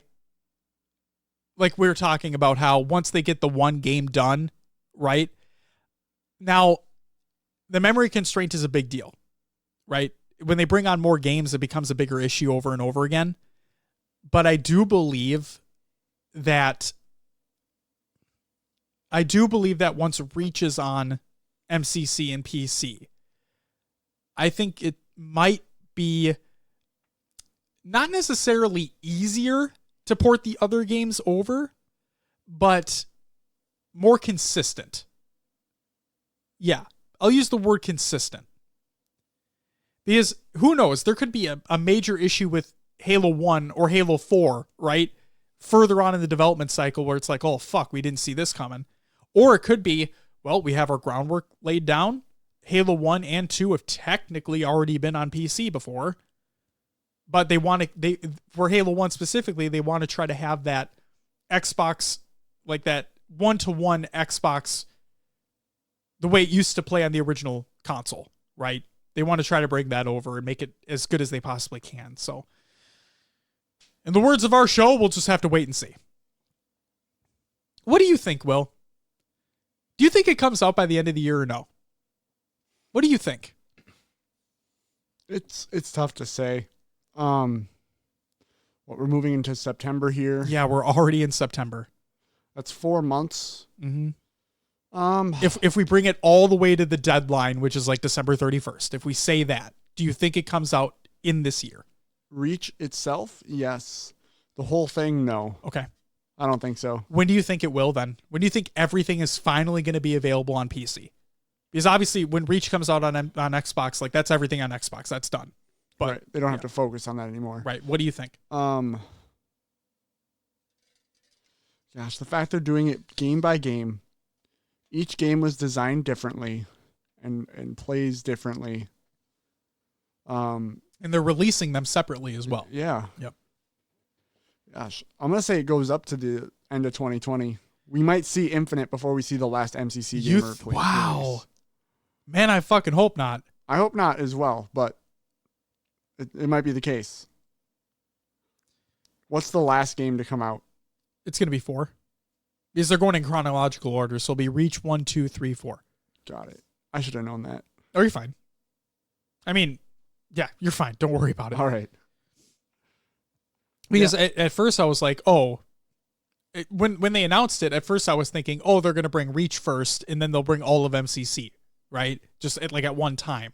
like we were talking about how once they get the one game done, right? Now, the memory constraint is a big deal, right? When they bring on more games, it becomes a bigger issue over and over again. But I do believe that once it reaches on MCC and PC, I think it might be not necessarily easier to port the other games over, but more consistent. Yeah, I'll use the word consistent. Because who knows, there could be a major issue with Halo 1 or Halo 4, right? Further on in the development cycle where it's like, oh, fuck, we didn't see this coming. Or it could be, well, we have our groundwork laid down. Halo 1 and 2 have technically already been on PC before. But for Halo 1 specifically, they want to try to have that Xbox, like that one-to-one Xbox, the way it used to play on the original console, right? They want to try to bring that over and make it as good as they possibly can. So, in the words of our show, we'll just have to wait and see. What do you think, Will? Do you think it comes out by the end of the year or no? What do you think? It's tough to say. We're moving into September here. Yeah, we're already in September. That's 4 months. Mm-hmm. If we bring it all the way to the deadline, which is like December 31st, if we say that, do you think it comes out in this year? Reach itself, yes. The whole thing, no. Okay. I don't think so. When do you think it will then? When do you think everything is finally going to be available on PC? Because obviously when Reach comes out on Xbox, like that's everything on Xbox. That's done. But right. They don't have to focus on that anymore. Right. What do you think? Gosh, the fact they're doing it game by game, each game was designed differently and plays differently. And they're releasing them separately as well. Yeah. Yep. Gosh, I'm going to say it goes up to the end of 2020. We might see Infinite before we see the last MCC gamer play. Wow. Release. Man, I fucking hope not. I hope not as well, but it might be the case. What's the last game to come out? It's going to be 4. Because they're going in chronological order, so it'll be Reach 1, 2, 3, 4. Got it. I should have known that. Oh, you're fine. I mean, yeah, you're fine. Don't worry about it. All right. Because at first I was like, oh, when they announced it, at first I was thinking, oh, they're going to bring Reach first, and then they'll bring all of MCC, right? Just at one time.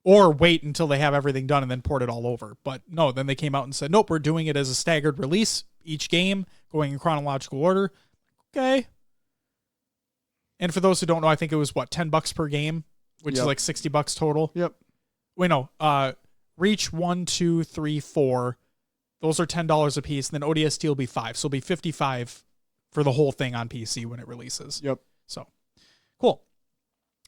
Or wait until they have everything done and then port it all over. But no, then they came out and said, nope, we're doing it as a staggered release, each game going in chronological order. Okay. And for those who don't know, I think it was $10 per game, which is like $60 total. Yep. Wait, no. Reach 1, 2, 3, 4. Those are $10 a piece. And then ODST will be $5. So it'll be $55 for the whole thing on PC when it releases. Yep. So cool.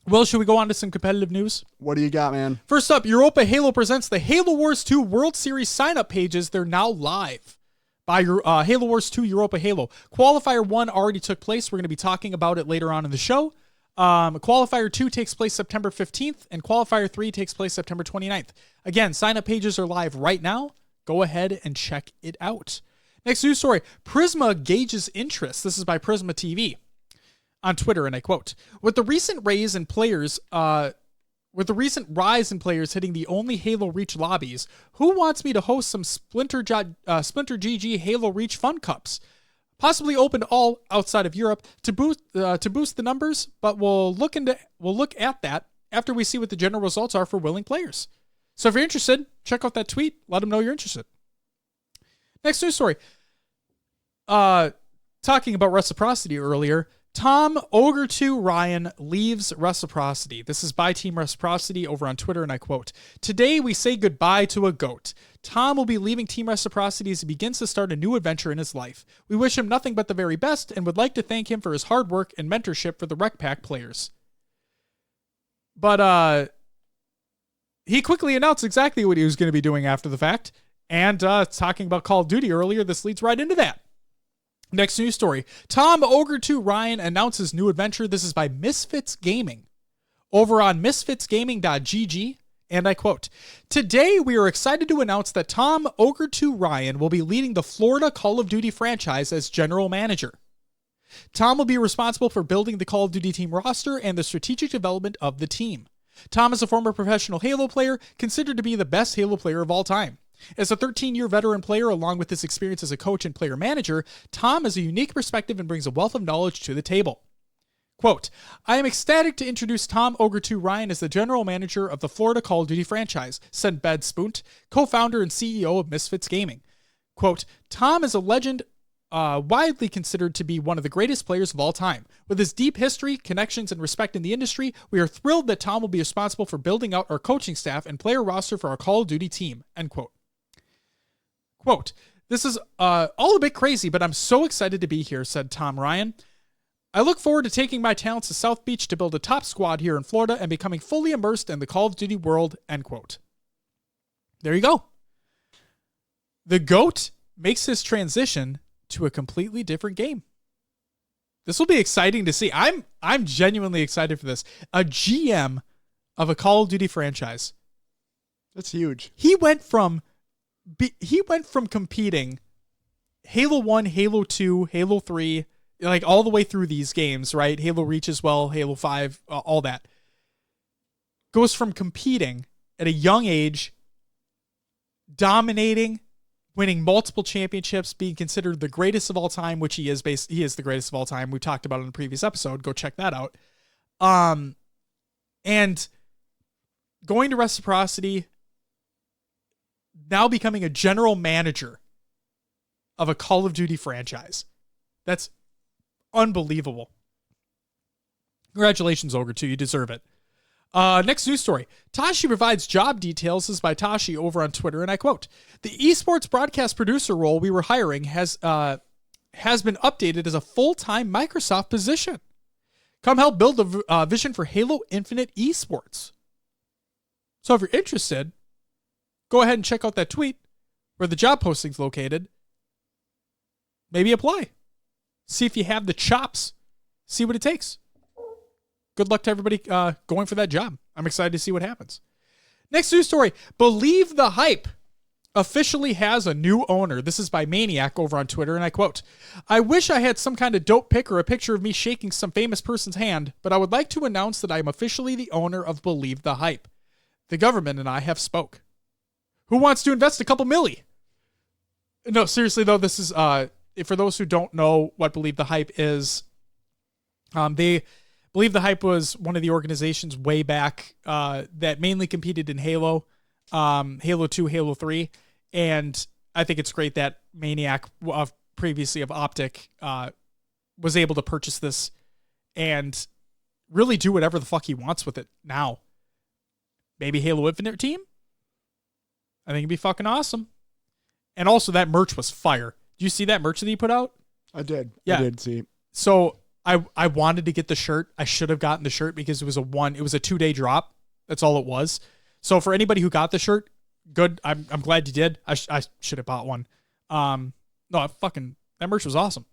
Well, should we go on to some competitive news? What do you got, man? First up, Europa Halo presents the Halo Wars 2 World Series sign-up pages. They're now live by Halo Wars 2 Europa Halo. Qualifier 1 already took place. We're going to be talking about it later on in the show. Qualifier 2 takes place September 15th, and Qualifier 3 takes place September 29th. Again, sign-up pages are live right now. Go ahead and check it out. Next news story, Prisma gauges interest. This is by Prisma TV on Twitter, and I quote, with the recent rise in players hitting the only Halo Reach lobbies, who wants me to host some Splinter GG Halo Reach Fun Cups? Possibly open to all outside of Europe to boost the numbers, but we'll look at that after we see what the general results are for willing players. So if you're interested, check out that tweet. Let them know you're interested. Next news story. Talking about reciprocity earlier, Tom Ogre2 Ryan leaves Reciprocity. This is by Team Reciprocity over on Twitter, and I quote, "Today we say goodbye to a GOAT. Tom will be leaving Team Reciprocity as he begins to start a new adventure in his life. We wish him nothing but the very best and would like to thank him for his hard work and mentorship for the Rec Pack players." But he quickly announced exactly what he was going to be doing after the fact. And talking about Call of Duty earlier, this leads right into that. Next news story. Tom Ogre2 Ryan announces new adventure. This is by Misfits Gaming over on misfitsgaming.gg. And I quote, "Today we are excited to announce that Tom Ogre2 Ryan will be leading the Florida Call of Duty franchise as general manager. Tom will be responsible for building the Call of Duty team roster and the strategic development of the team. Tom is a former professional Halo player, considered to be the best Halo player of all time. As a 13-year veteran player, along with his experience as a coach and player manager, Tom has a unique perspective and brings a wealth of knowledge to the table. Quote, I am ecstatic to introduce Tom Ogre2 Ryan as the general manager of the Florida Call of Duty franchise, said Bed Spunt, co-founder and CEO of Misfits Gaming. Quote, Tom is a legend widely considered to be one of the greatest players of all time. With his deep history, connections, and respect in the industry, we are thrilled that Tom will be responsible for building out our coaching staff and player roster for our Call of Duty team, end quote. Quote, this is all a bit crazy, but I'm so excited to be here, said Tom Ryan. I look forward to taking my talents to South Beach to build a top squad here in Florida and becoming fully immersed in the Call of Duty world, end quote. There you go. The GOAT makes his transition to a completely different game. This will be exciting to see. I'm genuinely excited for this. A GM of a Call of Duty franchise. That's huge. He went from competing Halo 1, Halo 2, Halo 3, like all the way through these games, right? Halo Reach as well, Halo 5, all that. Goes from competing at a young age, dominating, winning multiple championships, being considered the greatest of all time, which he is. He is the greatest of all time. We talked about it in the previous episode. Go check that out. And going to Reciprocity, now becoming a general manager of a Call of Duty franchise. That's unbelievable. Congratulations, Ogre2. You deserve it. Next news story. Tashi provides job details. This is by Tashi over on Twitter, and I quote, the esports broadcast producer role we were hiring has been updated as a full-time Microsoft position. Come help build the vision for Halo Infinite esports. So if you're interested, go ahead and check out that tweet where the job posting's located. Maybe apply. See if you have the chops. See what it takes. Good luck to everybody going for that job. I'm excited to see what happens. Next news story. Believe the Hype officially has a new owner. This is by Maniac over on Twitter, and I quote, I wish I had some kind of dope pic or a picture of me shaking some famous person's hand, but I would like to announce that I am officially the owner of Believe the Hype. The government and I have spoke. Who wants to invest a couple milli? No, seriously though, this is, for those who don't know what Believe the Hype is, they Believe the Hype was one of the organizations way back that mainly competed in Halo, Halo 2, Halo 3, and I think it's great that Maniac, previously of Optic, was able to purchase this and really do whatever the fuck he wants with it now. Maybe Halo Infinite team? I think it'd be fucking awesome. And also that merch was fire. Did you see that merch that he put out? I did. Yeah. I did see. So I wanted to get the shirt. I should have gotten the shirt because it was a 2-day drop. That's all it was. So for anybody who got the shirt, good. I'm glad you did. I should have bought one. No, that merch was awesome.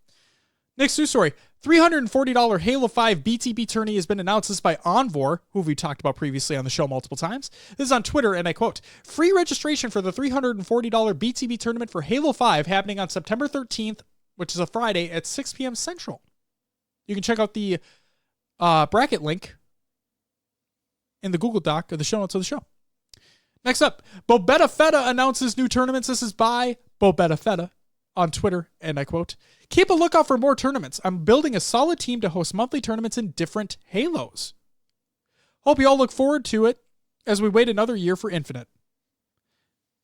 Next news story. $340 Halo 5 BTB tourney has been announced. This is by Onvor, who we talked about previously on the show multiple times. This is on Twitter, and I quote, free registration for the $340 BTB tournament for Halo 5 happening on September 13th, which is a Friday at 6 p.m. Central. You can check out the bracket link in the Google Doc of the show notes of the show. Next up, Bobetta Fetta announces new tournaments. This is by Bobetta Fetta. on Twitter, and I quote, "Keep a lookout for more tournaments. I'm building a solid team to host monthly tournaments in different Halos. Hope you all look forward to it as we wait another year for Infinite."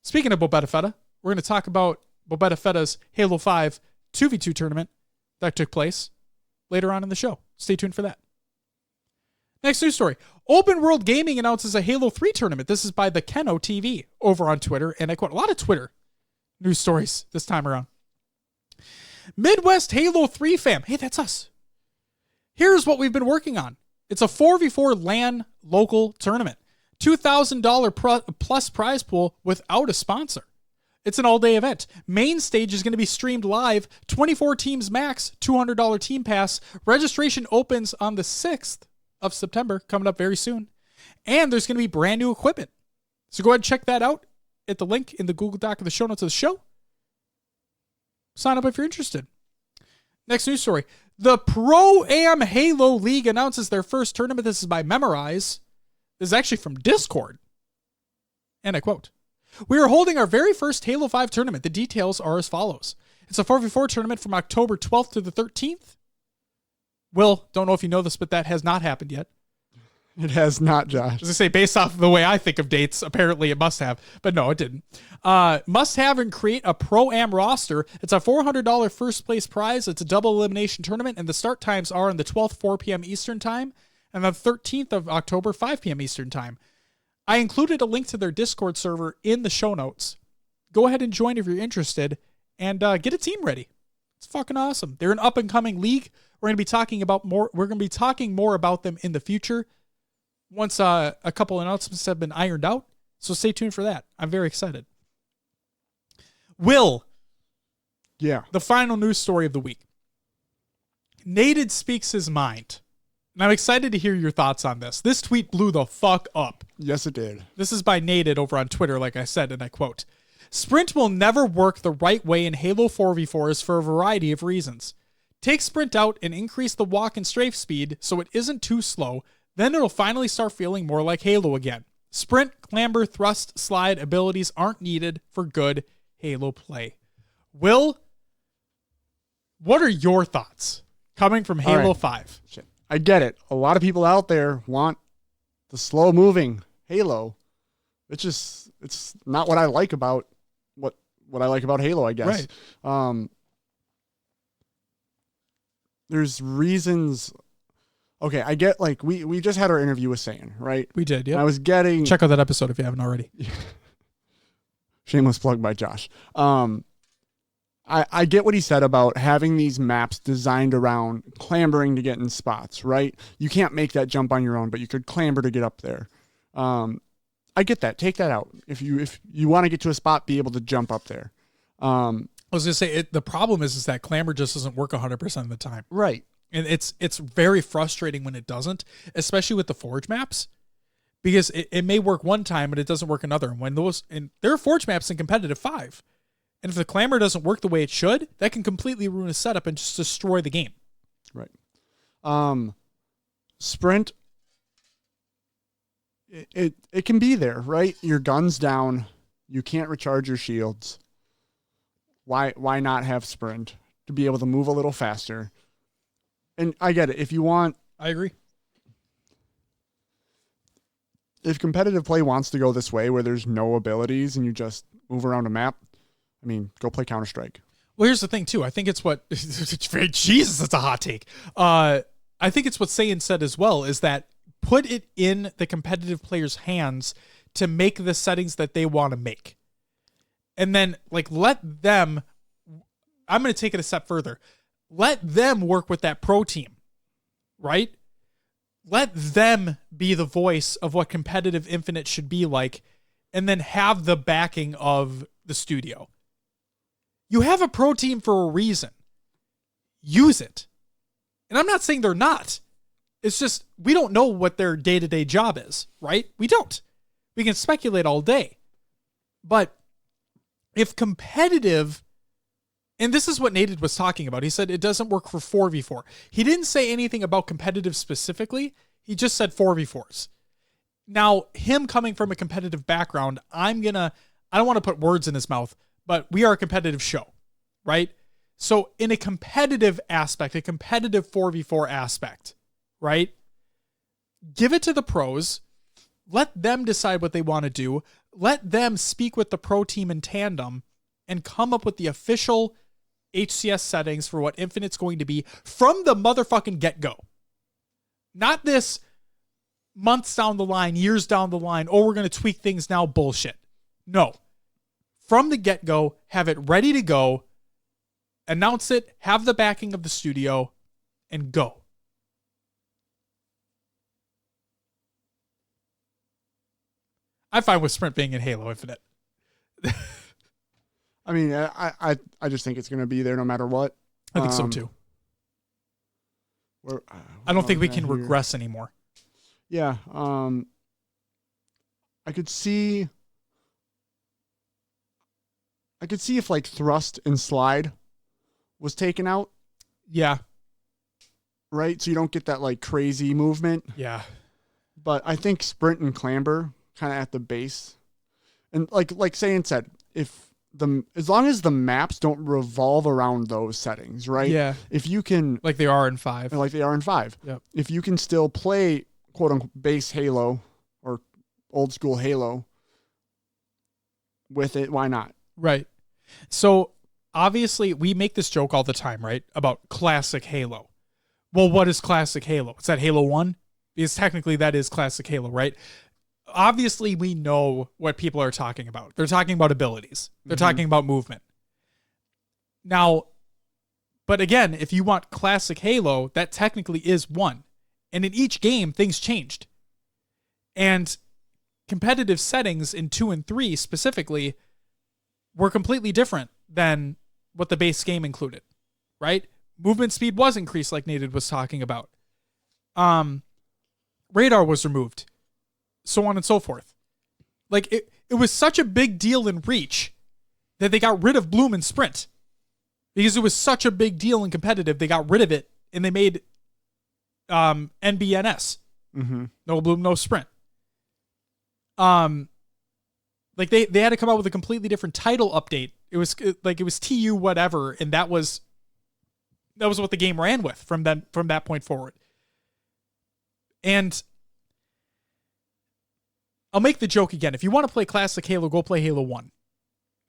Speaking of Bobetta Fetta, we're going to talk about Bobetta Fetta's Halo 5 2v2 tournament that took place later on in the show. Stay tuned for that. Next news story. Open World Gaming announces a Halo 3 tournament. This is by the Keno TV over on Twitter, and I quote, a lot of Twitter news stories this time around. Midwest Halo 3 fam. Hey, that's us. Here's what we've been working on. It's a 4v4 LAN local tournament. $2,000 plus prize pool without a sponsor. It's an all-day event. Main stage is going to be streamed live. 24 teams max, $200 team pass. Registration opens on the 6th of September, coming up very soon. And there's going to be brand new equipment. So go ahead and check that out at the link in the Google Doc of the show notes of the show. Sign up if you're interested. Next news story. The Pro-Am Halo League announces their first tournament. This is by Memorize. This is actually from Discord. And I quote, "We are holding our very first Halo 5 tournament. The details are as follows. It's a 4v4 tournament from October 12th to the 13th. Will, don't know if you know this, but that has not happened yet. It has not, Josh. As I say, based off of the way I think of dates, apparently it must have. But no, it didn't. Must have and create a Pro-Am roster. It's a $400 first place prize. It's a double elimination tournament, and the start times are on the 12th, 4 p.m. Eastern time, and the 13th of October, 5 p.m. Eastern time. I included a link to their Discord server in the show notes. Go ahead and join if you're interested, and get a team ready. It's fucking awesome. They're an up-and-coming league. We're going to be talking about more. We're going to be talking more about them in the future once a couple announcements have been ironed out. So stay tuned for that. I'm very excited. Will. Yeah. The final news story of the week. Nated speaks his mind. And I'm excited to hear your thoughts on this. This tweet blew the fuck up. Yes, it did. This is by Nated over on Twitter, like I said, and I quote, "Sprint will never work the right way in Halo 4v4s for a variety of reasons. Take sprint out and increase the walk and strafe speed so it isn't too slow. Then it'll finally start feeling more like Halo again. Sprint, clamber, thrust, slide abilities aren't needed for good Halo play." Will, what are your thoughts coming from Halo 5? Shit. I get it. A lot of people out there want the slow-moving Halo. It's not what I like about what I like about Halo, I guess. Right. There's reasons. Okay, I get, like, we just had our interview with Saiyan, right? We did, yeah. I was getting... Check out that episode if you haven't already. Shameless plug by Josh. I get what he said about having these maps designed around clambering to get in spots, right? You can't make that jump on your own, but you could clamber to get up there. I get that. Take that out. If you want to get to a spot, be able to jump up there. I was going to say, the problem is that clamber just doesn't work 100% of the time. Right. And it's very frustrating when it doesn't, especially with the Forge maps, because it may work one time, but it doesn't work another. And there are Forge maps in competitive 5. And if the clamber doesn't work the way it should, that can completely ruin a setup and just destroy the game. Right. Sprint, it can be there, right? Your gun's down. You can't recharge your shields. Why not have sprint to be able to move a little faster? And I get it. If you want... I agree. If competitive play wants to go this way where there's no abilities and you just move around a map, I mean, go play Counter-Strike. Well, here's the thing, too. I think it's what... Jesus, that's a hot take. I think it's what Saiyan said as well, is that put it in the competitive player's hands to make the settings that they want to make. And then, like, let them... I'm going to take it a step further. Let them work with that pro team, right? Let them be the voice of what competitive Infinite should be like, and then have the backing of the studio. You have a pro team for a reason. Use it. And I'm not saying they're not. It's just, we don't know what their day-to-day job is, right? We don't. We can speculate all day. But if competitive, and this is what Nated was talking about. He said it doesn't work for 4v4. He didn't say anything about competitive specifically. He just said 4v4s. Now, him coming from a competitive background, I don't want to put words in his mouth, but we are a competitive show, right? So in a competitive aspect, a competitive 4v4 aspect, right? Give it to the pros. Let them decide what they want to do. Let them speak with the pro team in tandem and come up with the official HCS settings for what Infinite's going to be from the motherfucking get-go. Not this months down the line, years down the line, oh, we're going to tweak things now bullshit. No. From the get-go, have it ready to go, announce it, have the backing of the studio, and go. I'm fine with Sprint being in Halo Infinite. I mean, I just think it's going to be there no matter what. I think so too. I don't think we can regress anymore. Yeah. I could see if like thrust and slide was taken out. Yeah. Right? So you don't get that like crazy movement. Yeah. But I think sprint and clamber kind of at the base. And like Sayan said, as long as the maps don't revolve around those settings, right? Yeah. If you can, like they are in 5. Like they are in 5. Yep. If you can still play quote unquote base Halo or old school Halo with it, why not? Right. So obviously we make this joke all the time, right? About classic Halo. Well, what is classic Halo? Is that Halo 1? Because technically that is classic Halo, right? Obviously we know what people are talking about. They're talking about abilities. They're talking about movement. Now, but again, if you want classic Halo, that technically is 1. And in each game, things changed. And competitive settings in 2 and 3 specifically were completely different than what the base game included, right? Movement speed was increased like Nated was talking about. Radar was removed. So on and so forth. Like, it was such a big deal in Reach that they got rid of Bloom and Sprint. Because it was such a big deal in competitive, they got rid of it, and they made NBNS. No Bloom, no Sprint. Like, they had to come out with a completely different title update. It was TU whatever, and that was what the game ran with from that point forward. And I'll make the joke again. If you want to play classic Halo, go play Halo 1.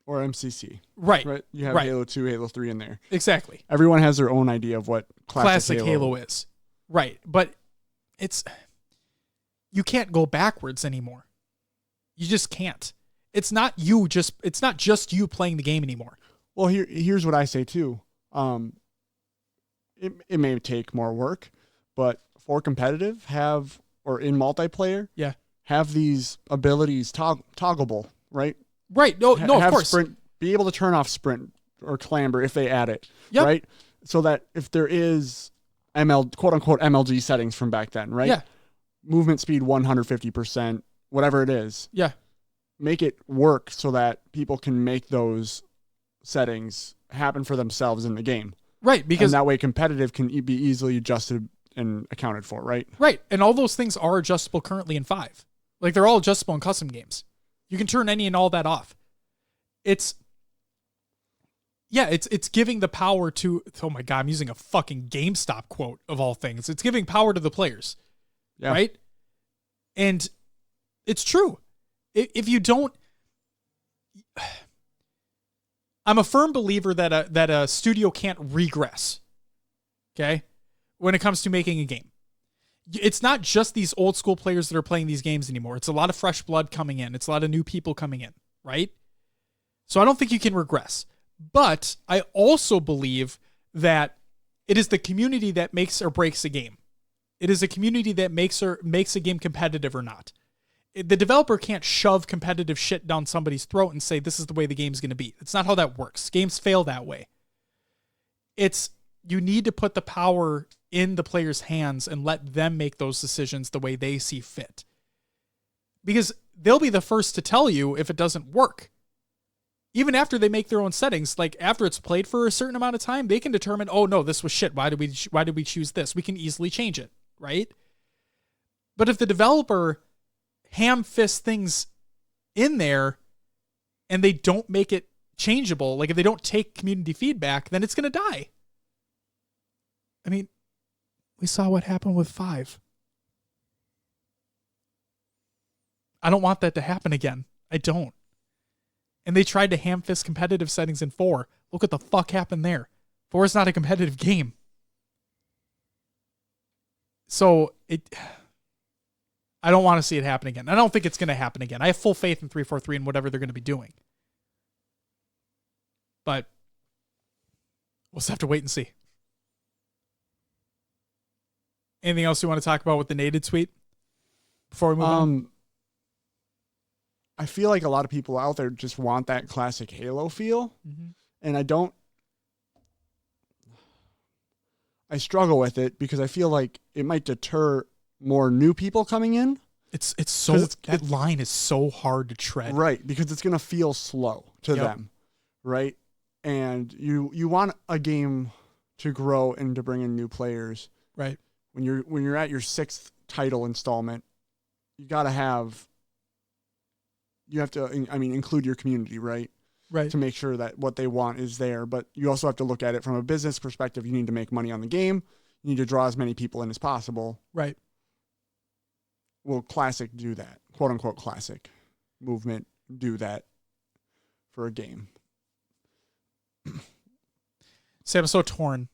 Or MCC. Right. You have Halo 2, Halo 3 in there. Exactly. Everyone has their own idea of what classic Halo is. Right. But you can't go backwards anymore. You just can't. It's not just you playing the game anymore. Well, here's what I say too. It may take more work, but for competitive or in multiplayer, have these abilities toggleable, right? Right. No, of course. Sprint, be able to turn off sprint or clamber if they add it, right? So that if there is quote unquote MLG settings from back then, right? Yeah. Movement speed 150%, whatever it is. Yeah. Make it work so that people can make those settings happen for themselves in the game. Right. Because that way competitive can be easily adjusted and accounted for, right? Right. And all those things are adjustable currently in 5. Like, they're all adjustable in custom games. You can turn any and all that off. It's giving the power to, oh my God, I'm using a fucking GameStop quote of all things. It's giving power to the players. Yeah. Right? And it's true. If you don't, I'm a firm believer that a studio can't regress. Okay? When it comes to making a game. It's not just these old school players that are playing these games anymore. It's a lot of fresh blood coming in. It's a lot of new people coming in, right? So I don't think you can regress. But I also believe that it is the community that makes or breaks a game. It is a community that makes a game competitive or not. The developer can't shove competitive shit down somebody's throat and say, this is the way the game's going to be. It's not how that works. Games fail that way. You need to put the power in the players' hands and let them make those decisions the way they see fit. Because they'll be the first to tell you if it doesn't work. Even after they make their own settings, like after it's played for a certain amount of time, they can determine, oh no, this was shit. Why did we choose this? We can easily change it, right? But if the developer ham-fist things in there and they don't make it changeable, like if they don't take community feedback, then it's going to die. I mean, we saw what happened with 5. I don't want that to happen again. I don't. And they tried to ham-fist competitive settings in 4. Look what the fuck happened there. 4 is not a competitive game. So I don't want to see it happen again. I don't think it's going to happen again. I have full faith in 343 and whatever they're going to be doing. But we'll just have to wait and see. Anything else you want to talk about with the native tweet before we move on? I feel like a lot of people out there just want that classic Halo feel. Mm-hmm. And I struggle with it because I feel like it might deter more new people coming in. That line is so hard to tread. Right, because it's going to feel slow to them, right? And you want a game to grow and to bring in new players. Right. When you're at your 6th title installment, you have to include your community, right? Right. To make sure that what they want is there. But you also have to look at it from a business perspective. You need to make money on the game. You need to draw as many people in as possible. Right. Will Classic do that? Quote unquote Classic movement do that for a game? Sam, I'm so torn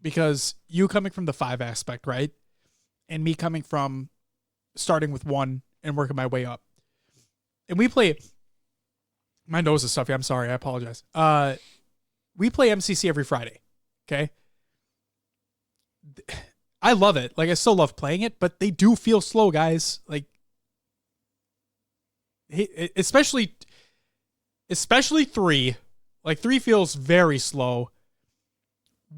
because you coming from the 5 aspect, right? And me coming from starting with 1 and working my way up. And we play, my nose is stuffy. I'm sorry. I apologize. We play MCC every Friday. Okay. I love it. Like I still love playing it, but they do feel slow, guys. Like, especially 3. Like 3 feels very slow.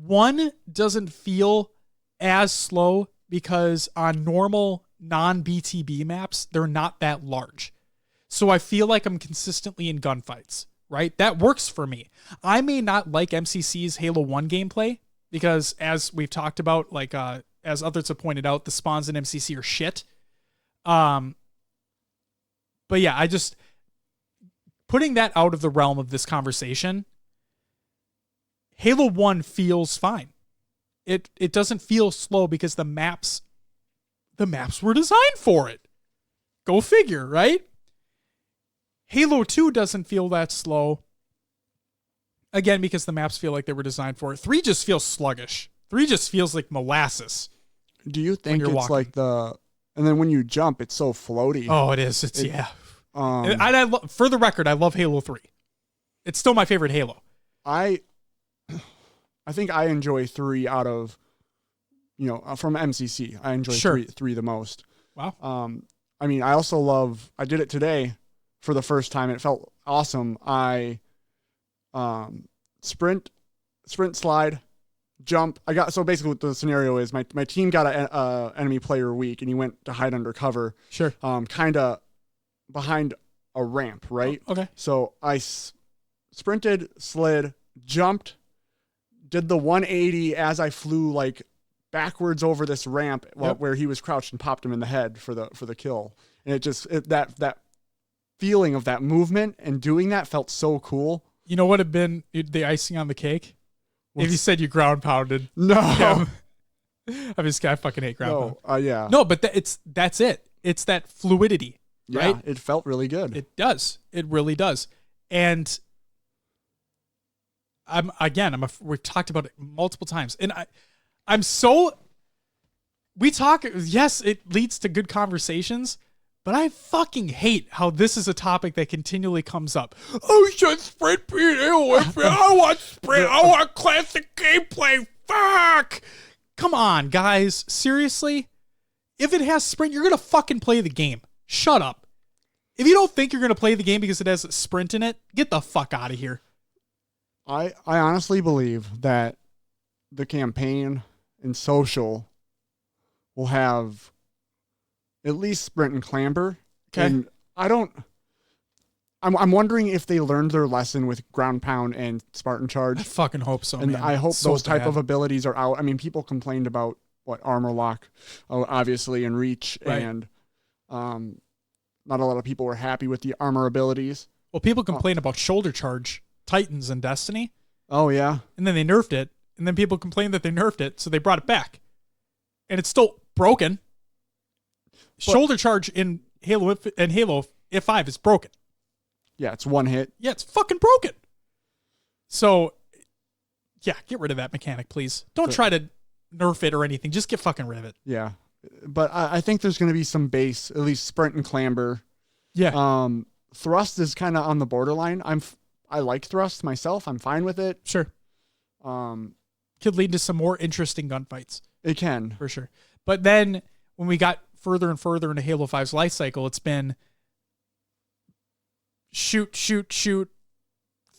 1 doesn't feel as slow because on normal non-BTB maps, they're not that large. So I feel like I'm consistently in gunfights, right? That works for me. I may not like MCC's Halo 1 gameplay because as we've talked about, like as others have pointed out, the spawns in MCC are shit. But yeah, I just putting that out of the realm of this conversation, Halo 1 feels fine. It doesn't feel slow because the maps were designed for it. Go figure, right? Halo 2 doesn't feel that slow. Again, because the maps feel like they were designed for it. 3 just feels sluggish. 3 just feels like molasses. Do you think it's walking. Like and then when you jump, it's so floaty? Oh, it is. Yeah. For the record, I love Halo 3. It's still my favorite Halo. I think I enjoy 3 out of, from MCC. I enjoy 3 the most. Wow. I also love, I did it today for the first time. It felt awesome. I sprint, slide, jump. So basically what the scenario is, my team got an enemy player weak and he went to hide under cover. Sure. Kind of behind a ramp, right? Oh, okay. So I sprinted, slid, jumped, did the 180 as I flew like backwards over this ramp where he was crouched and popped him in the head for the kill. And that feeling of that movement and doing that felt so cool. You know what had been the icing on the cake? If you said you ground pounded. No. I fucking hate ground pound. Yeah. No, but that's it. It's that fluidity, right? Yeah, it felt really good. It does. It really does. And we've talked about it multiple times. And yes, it leads to good conversations, but I fucking hate how this is a topic that continually comes up. Oh, should sprint be I want sprint. I want classic gameplay. Fuck. Come on, guys. Seriously? If it has sprint, you're going to fucking play the game. Shut up. If you don't think you're going to play the game because it has a sprint in it, get the fuck out of here. I honestly believe that the campaign and social will have at least sprint and clamber. Okay. And I'm wondering if they learned their lesson with ground pound and Spartan charge. I fucking hope so, and man. I hope those type of abilities are out. I mean, people complained about armor lock, obviously, and reach, right. And not a lot of people were happy with the armor abilities. Well, people complain about shoulder charge. Titans in Destiny. Oh, yeah. And then they nerfed it. And then people complained that they nerfed it, so they brought it back. And it's still broken. Shoulder charge in Halo and Halo F5 is broken. Yeah, it's one hit. Yeah, it's fucking broken. So, yeah, get rid of that mechanic, please. Don't try to nerf it or anything. Just get fucking rid of it. Yeah. But I think there's going to be some base, at least sprint and clamber. Yeah. Thrust is kind of on the borderline. I like thrust myself. I'm fine with it. Sure. Could lead to some more interesting gunfights. It can. For sure. But then when we got further and further into Halo 5's life cycle, it's been shoot,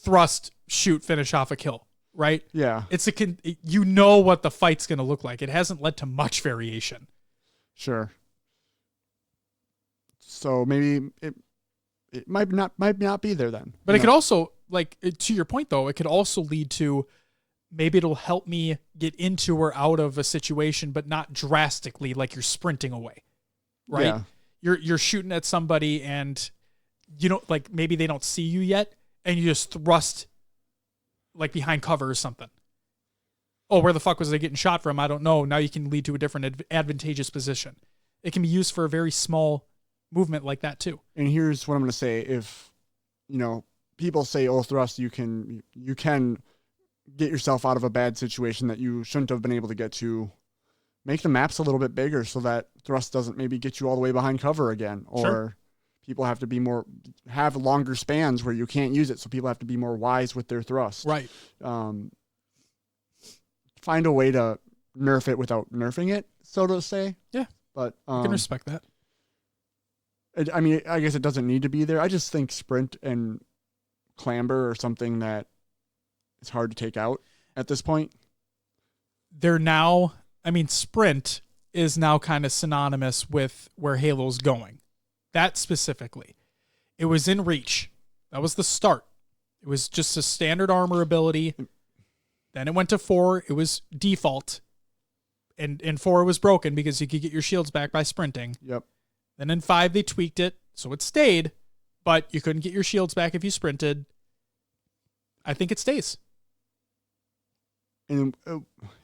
thrust, shoot, finish off a kill, right? Yeah. It's you know what the fight's going to look like. It hasn't led to much variation. Sure. So maybe it might not be there then. But it could also, like, to your point though, it could also lead to maybe it'll help me get into or out of a situation, but not drastically, like you're sprinting away, right? Yeah. You're shooting at somebody and you know, like maybe they don't see you yet, and you just thrust like behind cover or something. Oh, where the fuck was they getting shot from? I don't know. Now you can lead to a different advantageous position. It can be used for a very small movement like that too. And here's what I'm going to say. If, people say, oh, thrust, you can get yourself out of a bad situation that you shouldn't have been able to get to. Make the maps a little bit bigger so that thrust doesn't maybe get you all the way behind cover again. Or sure. People have to have longer spans where you can't use it. So people have to be more wise with their thrust. Right. Find a way to nerf it without nerfing it, so to say. Yeah. But I can respect that. I guess it doesn't need to be there. I just think sprint and clamber are something that it's hard to take out at this point. Sprint is now kind of synonymous with where Halo's going. That specifically. It was in Reach. That was the start. It was just a standard armor ability. Then it went to 4. It was default. And in 4 it was broken because you could get your shields back by sprinting. Yep. Then in 5 they tweaked it, so it stayed, but you couldn't get your shields back if you sprinted. I think it stays. In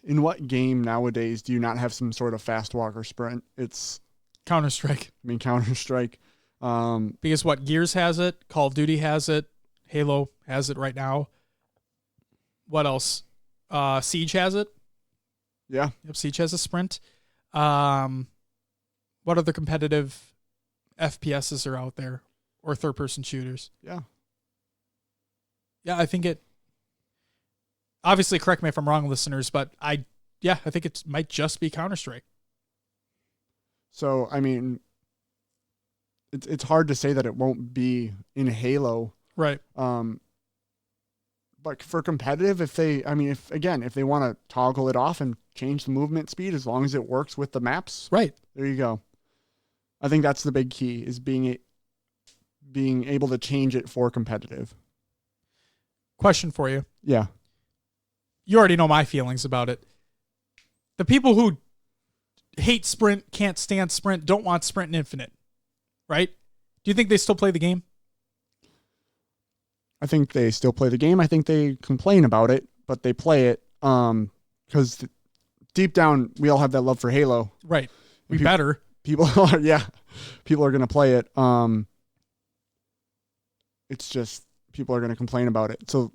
what game nowadays do you not have some sort of fast walk or sprint? It's Counter-Strike. Counter-Strike. Because what, Gears has it, Call of Duty has it, Halo has it right now. What else? Siege has it. Yeah. Yep, Siege has a sprint. What other competitive FPSs are out there or third-person shooters? Yeah. Yeah, I think it... Obviously, correct me if I'm wrong, listeners, but I think it might just be Counter-Strike. So, it's hard to say that it won't be in Halo. Right. But for competitive, if they want to toggle it off and change the movement speed as long as it works with the maps. Right. There you go. I think that's the big key is being able to change it for competitive. Question for you. Yeah. You already know my feelings about it. The people who hate sprint, can't stand sprint, don't want sprint and infinite, right? Do you think they still play the game? I think they still play the game. I think they complain about it, but they play it because deep down we all have that love for Halo. Right. We better. People are going to play it. It's just people are going to complain about it. So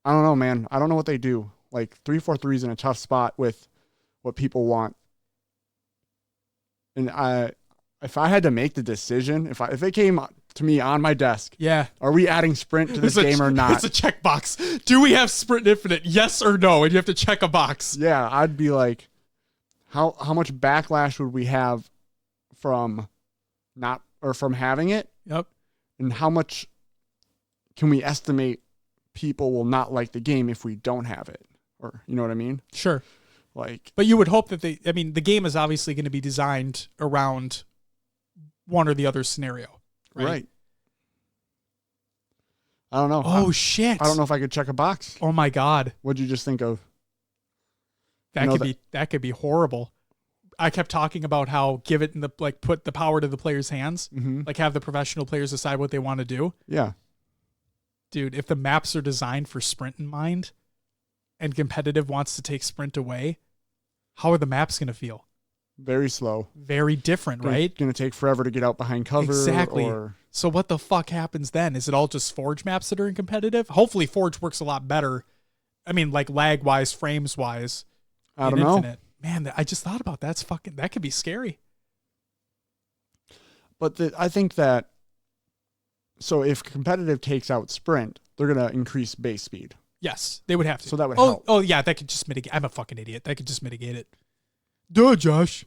I don't know, man. I don't know what they do. Like 343 is in a tough spot with what people want. And if I had to make the decision, if it came to me on my desk, are we adding sprint to this game or not? It's a checkbox. Do we have sprint infinite? Yes or no? And you have to check a box. Yeah, I'd be like, how much backlash would we have from from having it? Yep. And how much can we estimate people will not like the game if we don't have it? Or you know what I mean? Sure. But you would hope that the game is obviously going to be designed around one or the other scenario. Right. I don't know. Oh, shit. I don't know if I could check a box. Oh my God. What'd you just think of? That could be horrible. I kept talking about how put the power to the players' hands, mm-hmm. have the professional players decide what they want to do. Yeah. Dude, if the maps are designed for sprint in mind and competitive wants to take sprint away, how are the maps going to feel? Very slow. Very different, right? Going to take forever to get out behind cover. Exactly. So what the fuck happens then? Is it all just Forge maps that are in competitive? Hopefully Forge works a lot better. I mean, like lag-wise, frames-wise. I don't know. Infinite. Man, I just thought about that. That could be scary. But I think that, so if competitive takes out sprint, they're going to increase base speed. Yes, they would have to. So that would help. Oh, yeah, that could just mitigate. I'm a fucking idiot. That could just mitigate it. Duh, Josh.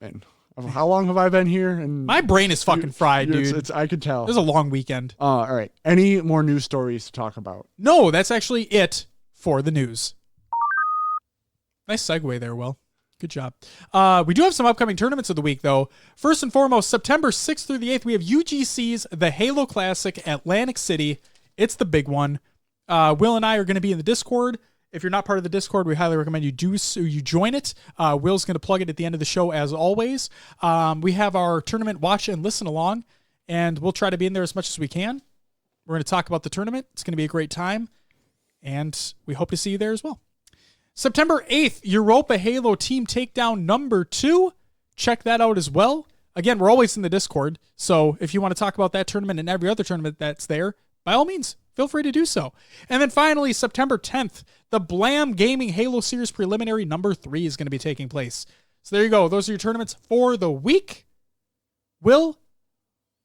And how long have I been here? And my brain is fucking fried, dude. I could tell. It was a long weekend. All right. Any more news stories to talk about? No, that's actually it for the news. Nice segue there, Will. Good job. We do have some upcoming tournaments of the week, though. First and foremost, September 6th through the 8th, we have UGC's The Halo Classic, Atlantic City. It's the big one. Will and I are going to be in the Discord. If you're not part of the Discord, we highly recommend you join it. Will's going to plug it at the end of the show, as always. We have our tournament watch and listen along, and we'll try to be in there as much as we can. We're going to talk about the tournament. It's going to be a great time, and we hope to see you there as well. September 8th, Europa Halo Team Takedown number 2. Check that out as well. Again, we're always in the Discord, so if you want to talk about that tournament and every other tournament that's there, by all means, feel free to do so. And then finally, September 10th, the Blam Gaming Halo Series Preliminary number 3 is going to be taking place. So there you go. Those are your tournaments for the week. Will,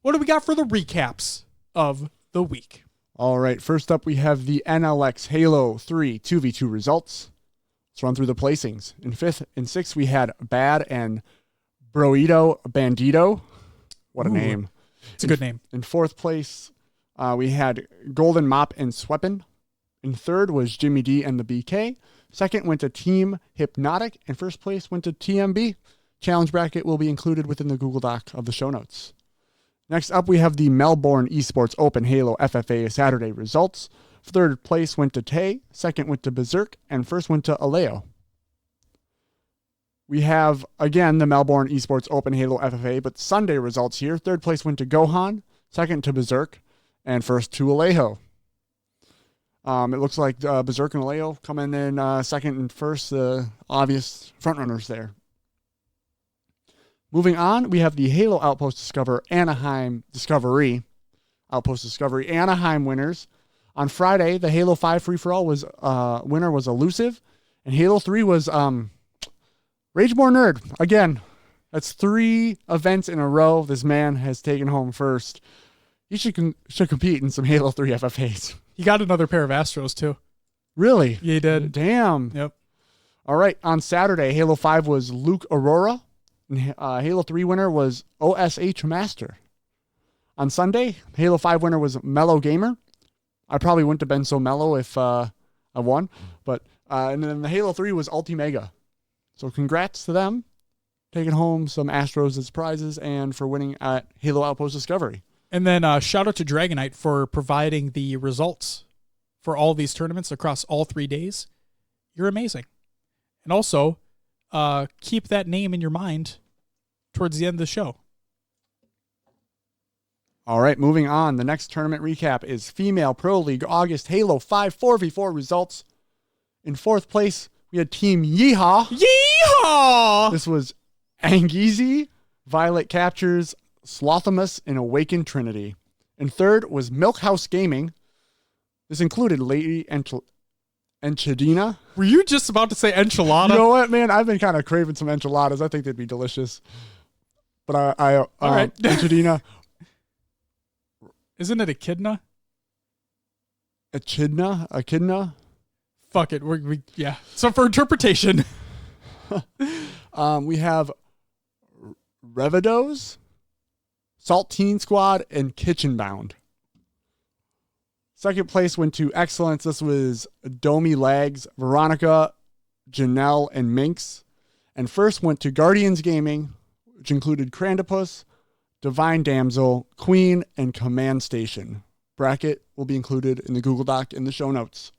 what do we got for the recaps of the week? All right. First up, we have the NLX Halo 3 2v2 results. Let's run through the placings. In 5th and 6th, we had Bad and Broito Bandito. What a name. It's a good name. In 4th place, we had Golden Mop and Sweppen. In 3rd was Jimmy D and the BK. 2nd went to Team Hypnotic. And 1st place went to TMB. Challenge bracket will be included within the Google Doc of the show notes. Next up, we have the Melbourne Esports Open Halo FFA Saturday results. 3rd place went to Tay. 2nd went to Berserk. And 1st went to Aleo. We have, again, the Melbourne Esports Open Halo FFA, but Sunday results here. 3rd place went to Gohan. 2nd to Berserk. And 1st to Alejo. It looks like Berserk and Alejo coming in 2nd and 1st, obvious frontrunners there. Moving on, we have the Halo Outpost Discovery Anaheim winners. On Friday, the Halo 5 free-for-all winner was Elusive, and Halo 3 was Rage More Nerd. Again, that's 3 events in a row this man has taken home first. He should compete in some Halo 3 FFAs. He got another pair of Astros, too. Really? Yeah, he did. Damn. Yep. All right. On Saturday, Halo 5 was Luke Aurora. And Halo 3 winner was OSH Master. On Sunday, Halo 5 winner was Mellow Gamer. I probably wouldn't have been so mellow if I won. But and then the Halo 3 was Ultimega. So congrats to them. Taking home some Astros as prizes and for winning at Halo Outpost Discovery. And then shout out to Dragonite for providing the results for all these tournaments across all 3 days. You're amazing. And also, keep that name in your mind towards the end of the show. All right, moving on. The next tournament recap is Female Pro League August Halo 5 4v4 results. In 4th place, we had Team Yeehaw. Yeehaw! This was Angizi, Violet Captures, Slothamus, and Awakened Trinity. And 3rd was Milkhouse Gaming. This included Lady Enchilada. Were you just about to say enchilada? You know what, man? I've been kind of craving some enchiladas. I think they'd be delicious. But all right. Enchilada. Isn't it echidna? Echidna? Fuck it. Yeah. So for interpretation. We have Revidos, Saltine Squad, and Kitchen Bound. 2nd place went to Excellence. This was Domi Lags, Veronica, Janelle, and Minx. And 1st went to Guardians Gaming, which included Crandipus, Divine Damsel, Queen, and Command Station. Bracket will be included in the Google Doc in the show notes.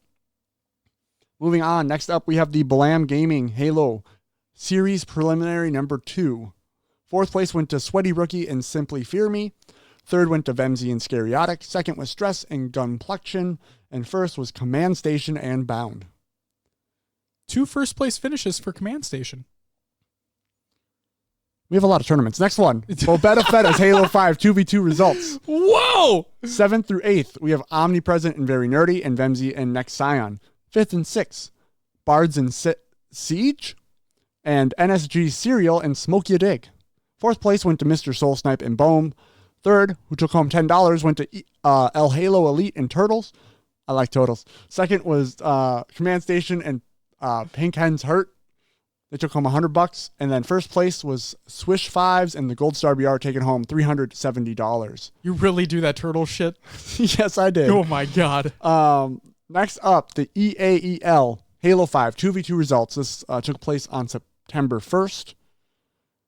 Moving on, next up we have the Blam Gaming Halo Series Preliminary number 2. 4th place went to Sweaty Rookie and Simply Fear Me. Third went to Vemsy and Scariotic. Second was Stress and Gunplexion. And first was Command Station and Bound. 2 first-place finishes for Command Station. We have a lot of tournaments. Next one. Bobetta Fetta's Halo 5 2v2 results. Whoa! 7th through 8th, we have Omnipresent and Very Nerdy and Vemsy and Next Scion. 5th and 6th, Bards and Siege and NSG Serial and Smoke Ya Dig. 4th place went to Mr. Soul Snipe and Bohm. 3rd, who took home $10, went to El Halo Elite and Turtles. I like Turtles. 2nd was Command Station and Pink Hen's Hurt. They took home $100, and then first place was Swish Fives and the Gold Star BR taking home $370. You really do that turtle shit? Yes, I did. Oh my god. Next up, the EAEL Halo 5 2v2 results. This took place on September 1st.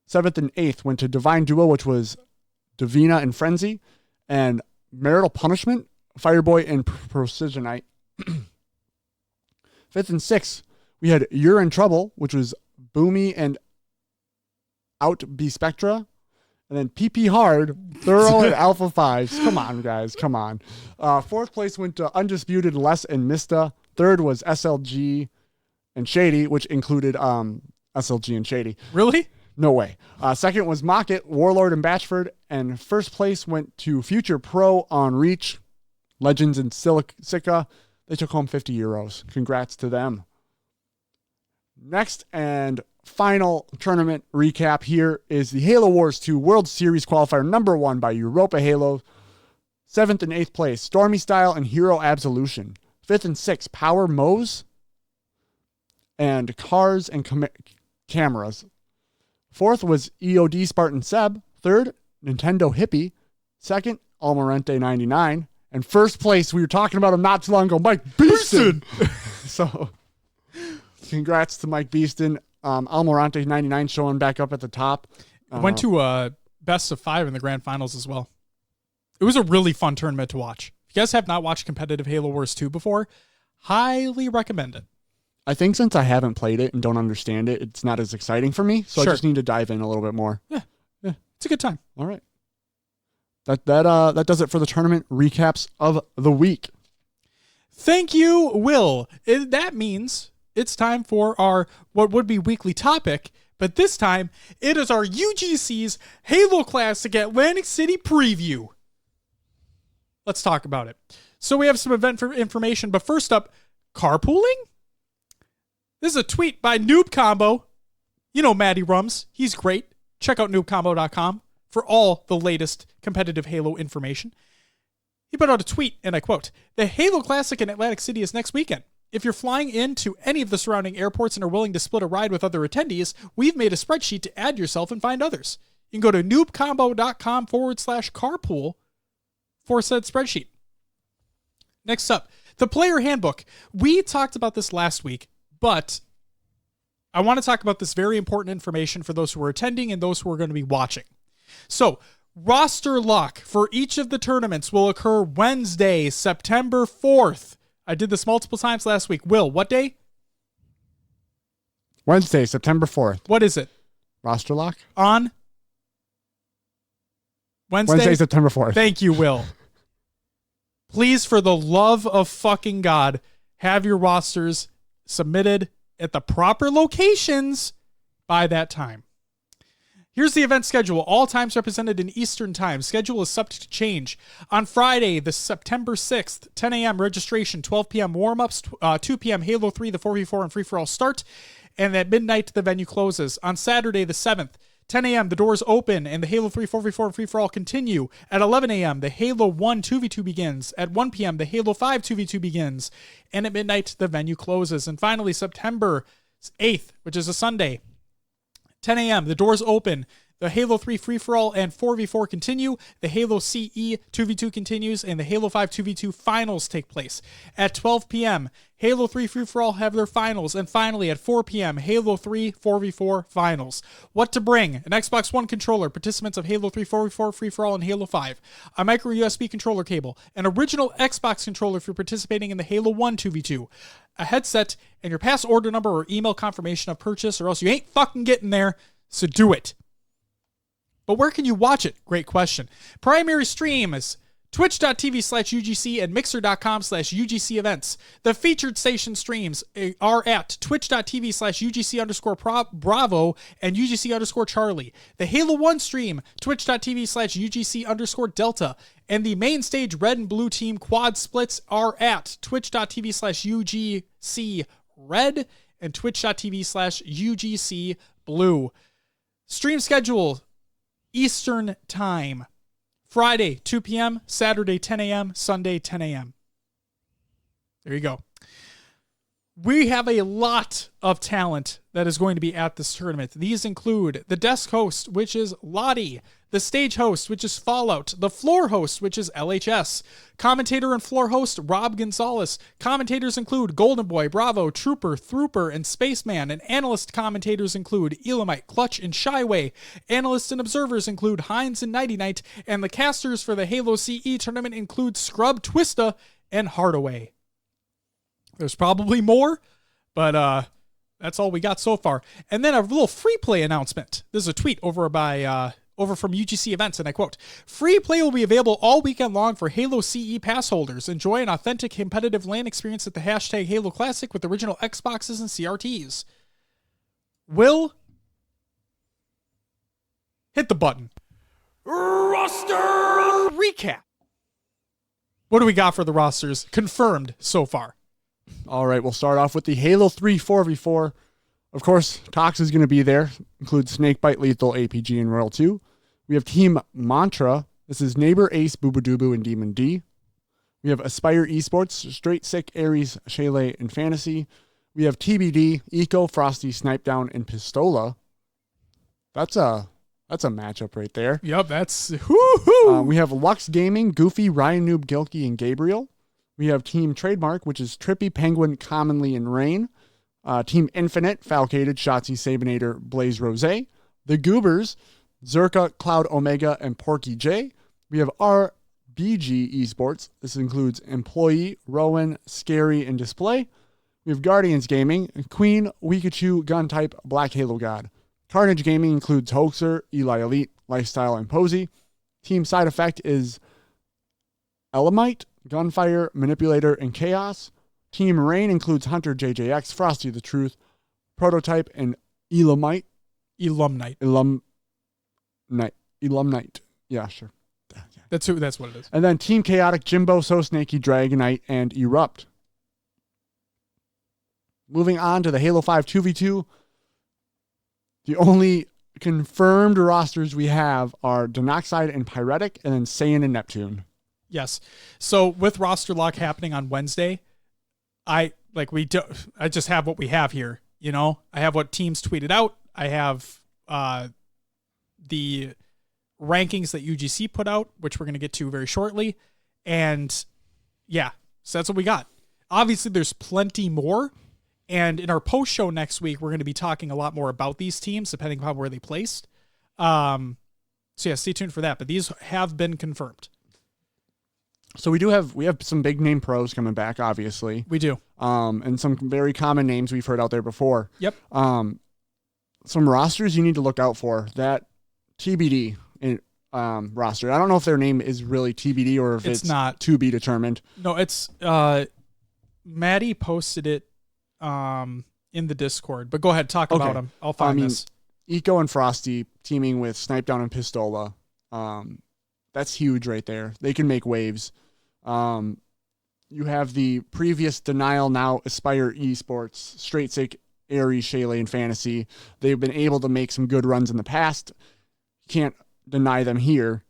7th and 8th went to Divine Duo, which was Divina and Frenzy, and Marital Punishment, Fireboy and Precisionite. 5th and 6th, we had You're in Trouble, which was Boomy and Out B Spectra. And then PP Hard, Thorough and Alpha 5s. Come on, guys. Come on. 4th place went to Undisputed, Les and Mista. 3rd was SLG and Shady, which included SLG and Shady. Really? No way. 2nd was Mocket, Warlord and Batchford. And first place went to Future Pro on Reach, Legends and Silica. They took home €50. Congrats to them. Next and final tournament recap here is the Halo Wars 2 World Series qualifier number 1 by Europa Halo. 7th and 8th place, Stormy Style and Hero Absolution. 5th and 6th, Power Moes and Cars and Cameras. 4th was EOD Spartan Seb. 3rd, Nintendo Hippie. 2nd, Almirante 99. And first place, we were talking about him not too long ago, Mike Beeston. So congrats to Mike Beeston. Almirante 99 showing back up at the top. Went to a best of 5 in the grand finals as well. It was a really fun tournament to watch. If you guys have not watched competitive Halo Wars 2 before, highly recommend it. I think since I haven't played it and don't understand it, it's not as exciting for me. So I just need to dive in a little bit more. Yeah. It's a good time. All right. That does it for the tournament recaps of the week. Thank you, Will. That means it's time for our what would be weekly topic, but this time it is our UGC's Halo Classic Atlantic City preview. Let's talk about it. So we have some event information, but first up, carpooling? This is a tweet by Noob Combo. You know Matty Rums. He's great. Check out noobcombo.com for all the latest competitive Halo information. He put out a tweet, and I quote, "The Halo Classic in Atlantic City is next weekend. If you're flying into any of the surrounding airports and are willing to split a ride with other attendees, we've made a spreadsheet to add yourself and find others. You can go to noobcombo.com/carpool for said spreadsheet." Next up, the player handbook. We talked about this last week, but I want to talk about this very important information for those who are attending and those who are going to be watching. So, roster lock for each of the tournaments will occur Wednesday, September 4th. I did this multiple times last week. Will, what day? Wednesday, September 4th. What is it? Roster lock? On Wednesday, September 4th. Thank you, Will. Please, for the love of fucking God, have your rosters submitted at the proper locations by that time. Here's the event schedule. All times represented in Eastern Time. Schedule is subject to change. On Friday, the September 6th, 10 a.m. registration, 12 p.m. warm-ups, 2 p.m. Halo 3, the 4v4 and free-for-all start, and at midnight, the venue closes. On Saturday, the 7th, 10 a.m., the doors open, and the Halo 3, 4v4 and free-for-all continue. At 11 a.m., the Halo 1 2v2 begins. At 1 p.m., the Halo 5 2v2 begins. And at midnight, the venue closes. And finally, September 8th, which is a Sunday, 10 a.m., the doors open. The Halo 3 free-for-all and 4v4 continue. The Halo CE 2v2 continues, and the Halo 5 2v2 finals take place. At 12 p.m., Halo 3 free-for-all have their finals. And finally, at 4 p.m., Halo 3 4v4 finals. What to bring? An Xbox One controller, participants of Halo 3 4v4 free-for-all and Halo 5. A micro USB controller cable. An original Xbox controller if you're participating in the Halo 1 2v2. A headset, and your pass order number or email confirmation of purchase, or else you ain't fucking getting there, so do it. But where can you watch it? Great question. Primary stream is twitch.tv/UGC and mixer.com/UGC events. The featured station streams are at twitch.tv/UGC_Bravo and UGC_Charlie. The Halo 1 stream, twitch.tv/UGC_Delta. And the main stage red and blue team quad splits are at twitch.tv/UGC Red and twitch.tv/UGC Blue. Stream schedule, Eastern Time. Friday, 2 p.m., Saturday, 10 a.m., Sunday, 10 a.m. There you go. We have a lot of talent that is going to be at this tournament. These include the desk host, which is Lottie, the stage host, which is Fallout, the floor host, which is LHS, commentator and floor host Rob Gonzalez. Commentators include Golden Boy, Bravo, Trooper, Throoper, and Spaceman, and analyst commentators include Elamite, Clutch, and Shyway. Analysts and observers include Hines and Nighty Night, and the casters for the Halo CE tournament include Scrub, Twista, and Hardaway. There's probably more, but that's all we got so far. And then a little free play announcement. This is a tweet over from UGC Events, and I quote, "Free play will be available all weekend long for Halo CE pass holders. Enjoy an authentic competitive LAN experience at the hashtag Halo Classic with original Xboxes and CRTs." Will, hit the button. Roster recap. What do we got for the rosters confirmed so far? All right, we'll start off with the Halo 3 4v4. Of course, Tox is going to be there. Includes Snakebite, Lethal, APG, and Royal 2. We have Team Mantra. This is Neighbor, Ace, Boobadooboo, and Demon D. We have Aspire Esports, Straight Sick, Ares, Shayla, and Fantasy. We have TBD, Eco, Frosty, Snipedown, and Pistola. That's a matchup right there. Yep, that's whoo-hoo. We have Lux Gaming, Goofy, Ryan Noob, Gilkey, and Gabriel. We have Team Trademark, which is Trippy, Penguin, Commonly, and Rain. Team Infinite, Falcated, Shotzi, Sabinator, Blaze Rose. The Goobers, Zerka, Cloud Omega, and Porky J. We have RBG Esports. This includes Employee, Rowan, Scary, and Display. We have Guardians Gaming, Queen, Wikachu, Gun Type, Black Halo God. Carnage Gaming includes Hoaxer, Eli Elite, Lifestyle, and Posey. Team Side Effect is Elamite, Gunfire, Manipulator, and Chaos. Team Rain includes Hunter, JJX, Frosty the Truth, Prototype, and Elamite. Elumnite. Elumnite. Yeah, sure. Yeah. That's what it is. And then Team Chaotic, Jimbo, So Snaky, Dragonite, and Erupt. Moving on to the Halo 5 2v2. The only confirmed rosters we have are Denoxide and Pyretic, and then Saiyan and Neptune. Yes. So with roster lock happening on Wednesday, I just have what we have here. You know, I have what teams tweeted out. I have the rankings that UGC put out, which we're going to get to very shortly. And yeah, so that's what we got. Obviously, there's plenty more. And in our post show next week, we're going to be talking a lot more about these teams, depending upon where they placed. So yeah, stay tuned for that. But these have been confirmed. So we have some big name pros coming back, obviously. We do. And some very common names we've heard out there before. Yep. Some rosters you need to look out for. That TBD roster. I don't know if their name is really TBD or if it's not to be determined. No, it's Maddie posted it in the Discord. But go ahead, talk about them. I'll find this. Eco and Frosty teaming with Snipedown and Pistola. That's huge right there. They can make waves. You have the previous Denial, now Aspire Esports, Straight Sick, Aries, Shayla, and Fantasy. They've been able to make some good runs in the past. Can't deny them here.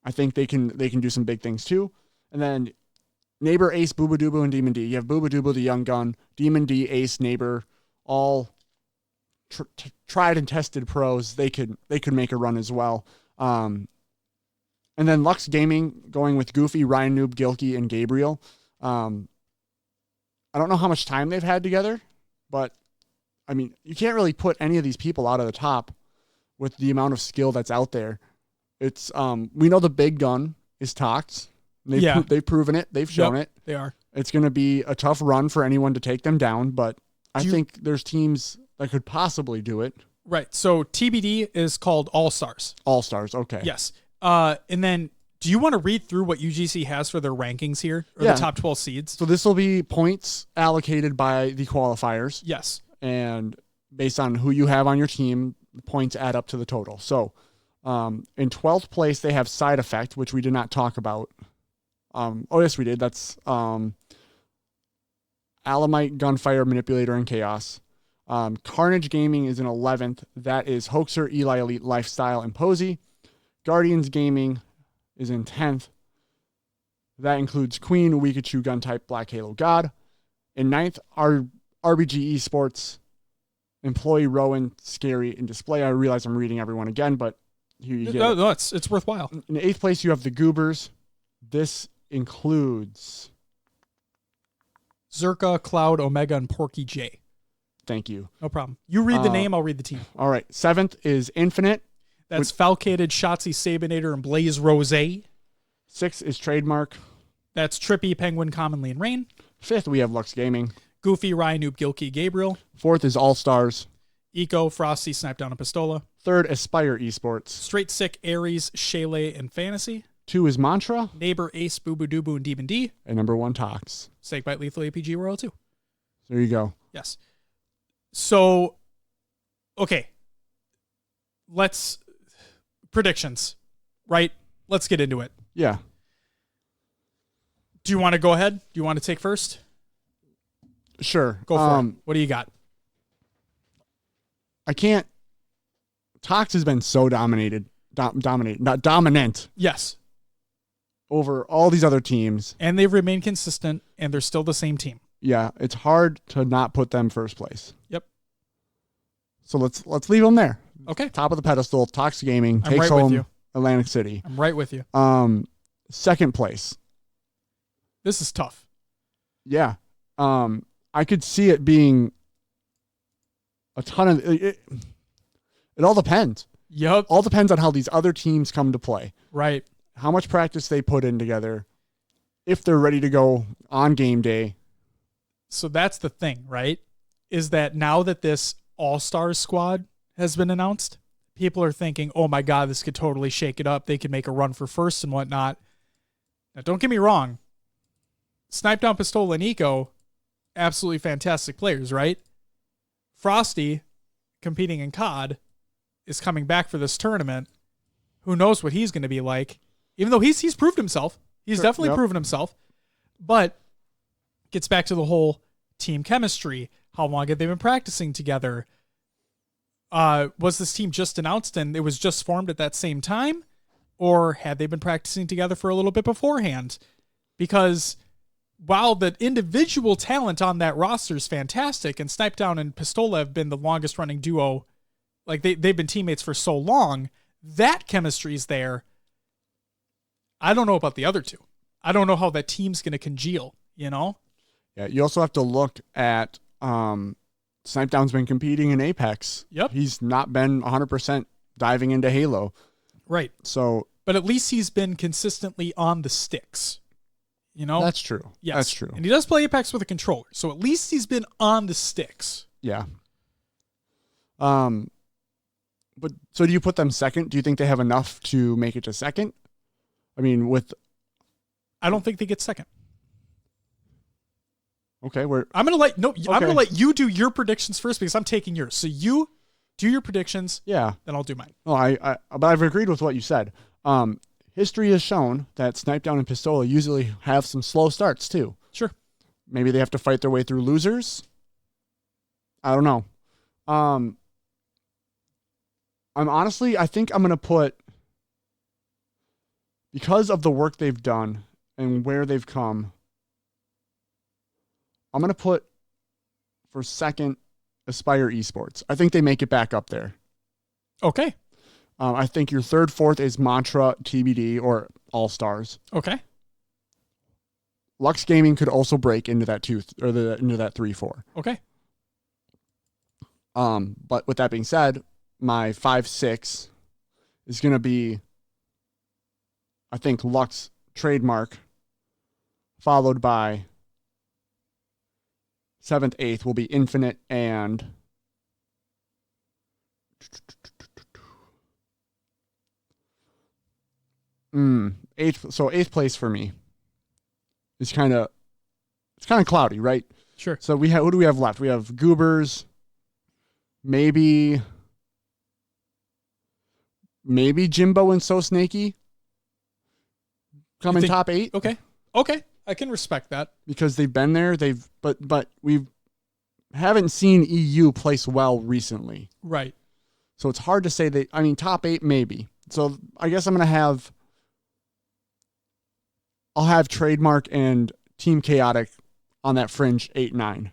I think they can do some big things too. And then Neighbor, Ace, Boobadooboo, and Demon D. You have Boobadooboo, the young gun, Demon D, Ace, Neighbor, all tried and tested pros. They could make a run as well. And then Lux Gaming going with Goofy, Ryan Noob, Gilkey, and Gabriel. I don't know how much time they've had together, but I mean, you can't really put any of these people out of the top with the amount of skill that's out there. It's we know the big gun is Tox. They've proven it. They've shown it. They are. It's going to be a tough run for anyone to take them down, but I think there's teams that could possibly do it. Right. So TBD is called All Stars. All Stars. Okay. Yes. And then do you want to read through what UGC has for their rankings here, or the top 12 seeds? So this will be points allocated by the qualifiers. Yes. And based on who you have on your team, the points add up to the total. So in 12th place, they have Side Effect, which we did not talk about. Yes, we did. That's Alamite, Gunfire, Manipulator, and Chaos. Carnage Gaming is in 11th. That is Hoaxer, Eli Elite, Lifestyle, and Posey. Guardians Gaming is in 10th. That includes Queen, Wikachu, Guntype, Black Halo God. In 9th, RBG Esports, Employee Rowan, Scary, and Display. I realize I'm reading everyone again, but here you go. No, it's worthwhile. In 8th place, you have the Goobers. This includes Zerka, Cloud, Omega, and Porky J. Thank you. No problem. You read the name, I'll read the team. All right. 7th is Infinite. That's Falcated, Shotzi, Sabinator, and Blaze Rose. 6th is Trademark. That's Trippy, Penguin, Commonly, and Rain. 5th, we have Lux Gaming. Goofy, Ryan, Noob, Gilkey, Gabriel. 4th is All Stars. Eco, Frosty, Snipedown, and Pistola. 3rd, Aspire Esports. Straight Sick, Aries, Shayla, and Fantasy. 2 is Mantra. Neighbor, Ace, Boo Boo Doo Boo, and Demon D. And number 1, Tox. Snakebite, Lethal, APG, Royal 2. There you go. Yes. So, okay. Predictions, right? Let's get into it. Yeah. Do you want to go ahead? Do you want to take first? Sure. Go for it. What do you got? I can't. Tox has been so dominant. Yes. Over all these other teams. And they've remained consistent, and they're still the same team. Yeah, it's hard to not put them first place. Yep. So let's leave them there. Okay. Top of the pedestal. Tox Gaming I'm takes right with home you. Atlantic City. I'm right with you. Second place. This is tough. Yeah. I could see it being a ton of it all depends. Yep. All depends on how these other teams come to play. Right. How much practice they put in together. If they're ready to go on game day. So that's the thing, right? Is that now that this All-Stars squad has been announced, people are thinking, oh my God, this could totally shake it up. They could make a run for first and whatnot. Now, don't get me wrong. Snipedown, Pistola, and Eco, absolutely fantastic players, right? Frosty, competing in COD, is coming back for this tournament. Who knows what he's going to be like? Even though he's proved himself. He's definitely proven himself. But gets back to the whole team chemistry. How long have they been practicing together? Was this team just announced and it was just formed at that same time? Or had they been practicing together for a little bit beforehand? Because while the individual talent on that roster is fantastic, and Snipedown and Pistola have been the longest running duo, like they've been teammates for so long, that chemistry is there. I don't know about the other two. I don't know how that team's going to congeal, you know? Yeah, you also have to look at Snipedown's been competing in Apex. Yep. He's not been 100% diving into Halo. Right. So, but at least he's been consistently on the sticks. You know? That's true. Yes. That's true. And he does play Apex with a controller. So at least he's been on the sticks. Yeah. But so do you put them second? Do you think they have enough to make it to second? I mean, I don't think they get second. Okay, I'm gonna let you do your predictions first because I'm taking yours. So you do your predictions. Yeah. Then I'll do mine. Oh, but I've agreed with what you said. History has shown that Snipedown and Pistola usually have some slow starts too. Sure. Maybe they have to fight their way through losers. I don't know. I think I'm gonna put, because of the work they've done and where they've come, I'm going to put for second Aspire Esports. I think they make it back up there. Okay. I think your third, fourth is Mantra, TBD, or All Stars. Okay. Lux Gaming could also break into that into that 3-4. Okay. But with that being said, my 5-6 is going to be, I think, Lux Trademark, followed by 7th, 8th will be Infinite and Eighth place for me. It's kind of cloudy, right? Sure. So who do we have left? We have Goobers, maybe Jimbo and So Snaky come in top 8. Okay, I can respect that because they've been there. But we haven't seen EU place well recently, right? So it's hard to say that. I mean, top 8 maybe. So I guess I'll have Trademark and Team Chaotic on that fringe 8-9.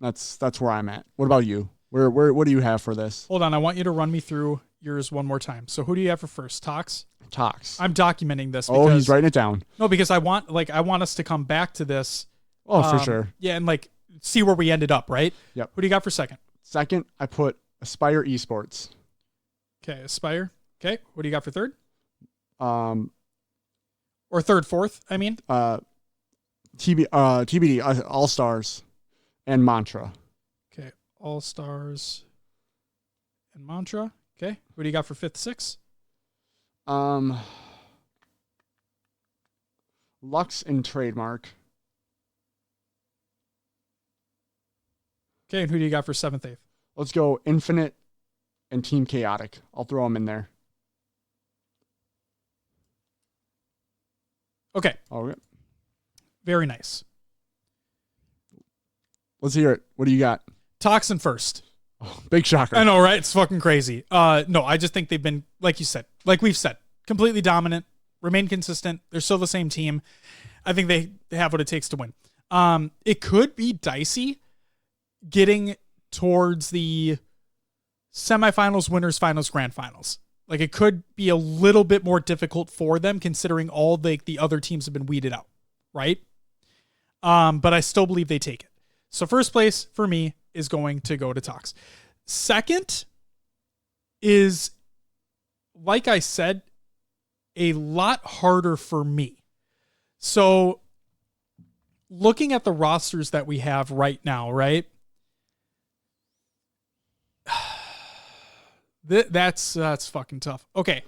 That's where I'm at. What about you? What do you have for this? Hold on, I want you to run me through yours one more time. So who do you have for first? Tox? Tox. I'm documenting this. Oh, he's writing it down. No, because I want us to come back to this. Oh, for sure. Yeah, and see where we ended up, right? Yep. Who do you got for second? Second, I put Aspire Esports. Okay, Aspire. Okay, what do you got for third? Or fourth, I mean? TBD, All Stars and Mantra. Okay, All Stars and Mantra. Okay, what do you got for fifth, sixth? Lux and Trademark. Okay, and who do you got for seventh, eighth? Let's go Infinite and Team Chaotic. I'll throw them in there. Okay. Okay. Very nice. Let's hear it. What do you got? Toxin first. Oh, big shocker. I know, right? It's fucking crazy. No, I just think they've been, like we've said, completely dominant, remain consistent. They're still the same team. I think they have what it takes to win. It could be dicey getting towards the semifinals, winners, finals, grand finals. It could be a little bit more difficult for them considering all the other teams have been weeded out, right? But I still believe they take it. So first place for me is going to go to Tox. Second is, like I said, a lot harder for me. So looking at the rosters that we have right now, right? That's fucking tough. Okay.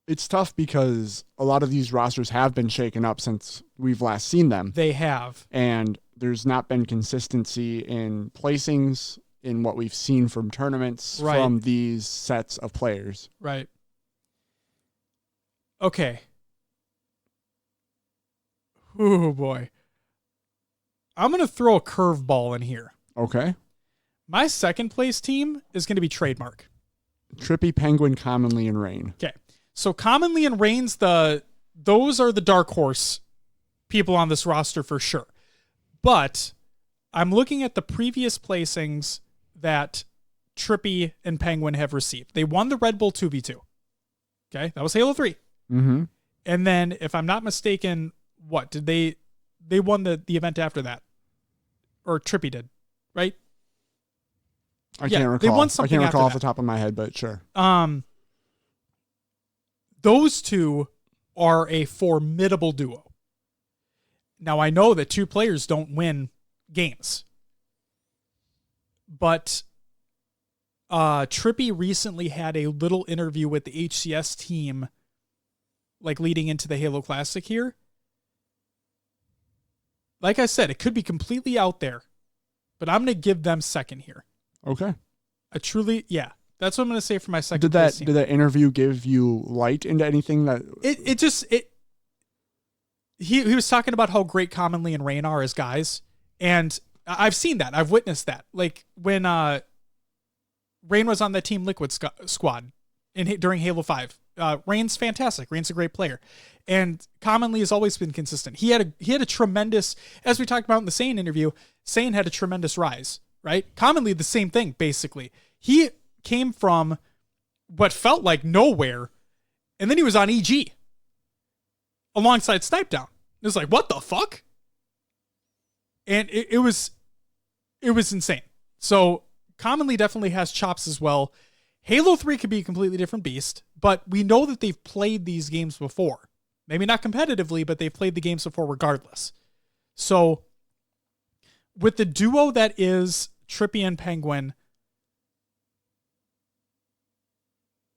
It's tough because a lot of these rosters have been shaken up since we've last seen them. They have. And there's not been consistency in placings in what we've seen from tournaments from these sets of players. Right. Okay. Oh, boy. I'm going to throw a curveball in here. Okay. My second place team is going to be Trademark. Trippy, Penguin, Commonly, and Rain. Okay. So Commonly and Rain's those are the dark horse people on this roster for sure. But I'm looking at the previous placings that Trippy and Penguin have received. They won the Red Bull 2v2. Okay. That was Halo 3. Mm-hmm. And then, if I'm not mistaken, what did they won the event after that? Or Trippy did, right? I can't recall. They won something. I can't recall off the top of my head, but sure. Those two are a formidable duo. Now, I know that two players don't win games, but Trippy recently had a little interview with the HCS team, leading into the Halo Classic here. Like I said, it could be completely out there, but I'm going to give them second here. Okay. That's what I'm going to say for my second. Did that interview give you light into anything that he was talking about how great Commonly and Rain are as guys, and I've seen that. I've witnessed that. When Rain was on the Team Liquid squad during Halo 5. Rain's fantastic. Rain's a great player. And Commonly has always been consistent. He had a tremendous, as we talked about in the Sane interview, Sane had a tremendous rise, right? Commonly the same thing, basically. He came from what felt like nowhere, and then he was on EG alongside Snipe Down. It was like, what the fuck? And it was insane. So Commonly definitely has chops as well. Halo 3 could be a completely different beast, but we know that they've played these games before. Maybe not competitively, but they've played the games before regardless. So with the duo that is Trippy and Penguin,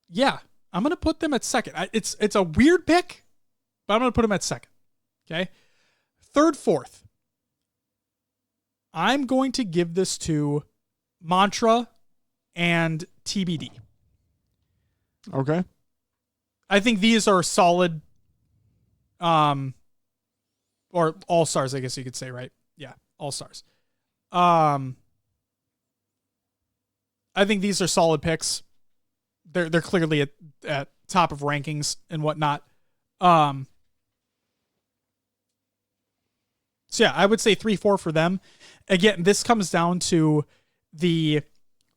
Yeah, I'm going to put them at second. It's a weird pick, but I'm going to put them at second. Okay. Third, fourth. I'm going to give this to Mantra and TBD. Okay. I think these are solid, or all-stars, I guess you could say, right? Yeah, all-stars. I think these are solid picks. They're clearly at top of rankings and whatnot. So yeah, I would say 3-4 for them. Again, this comes down to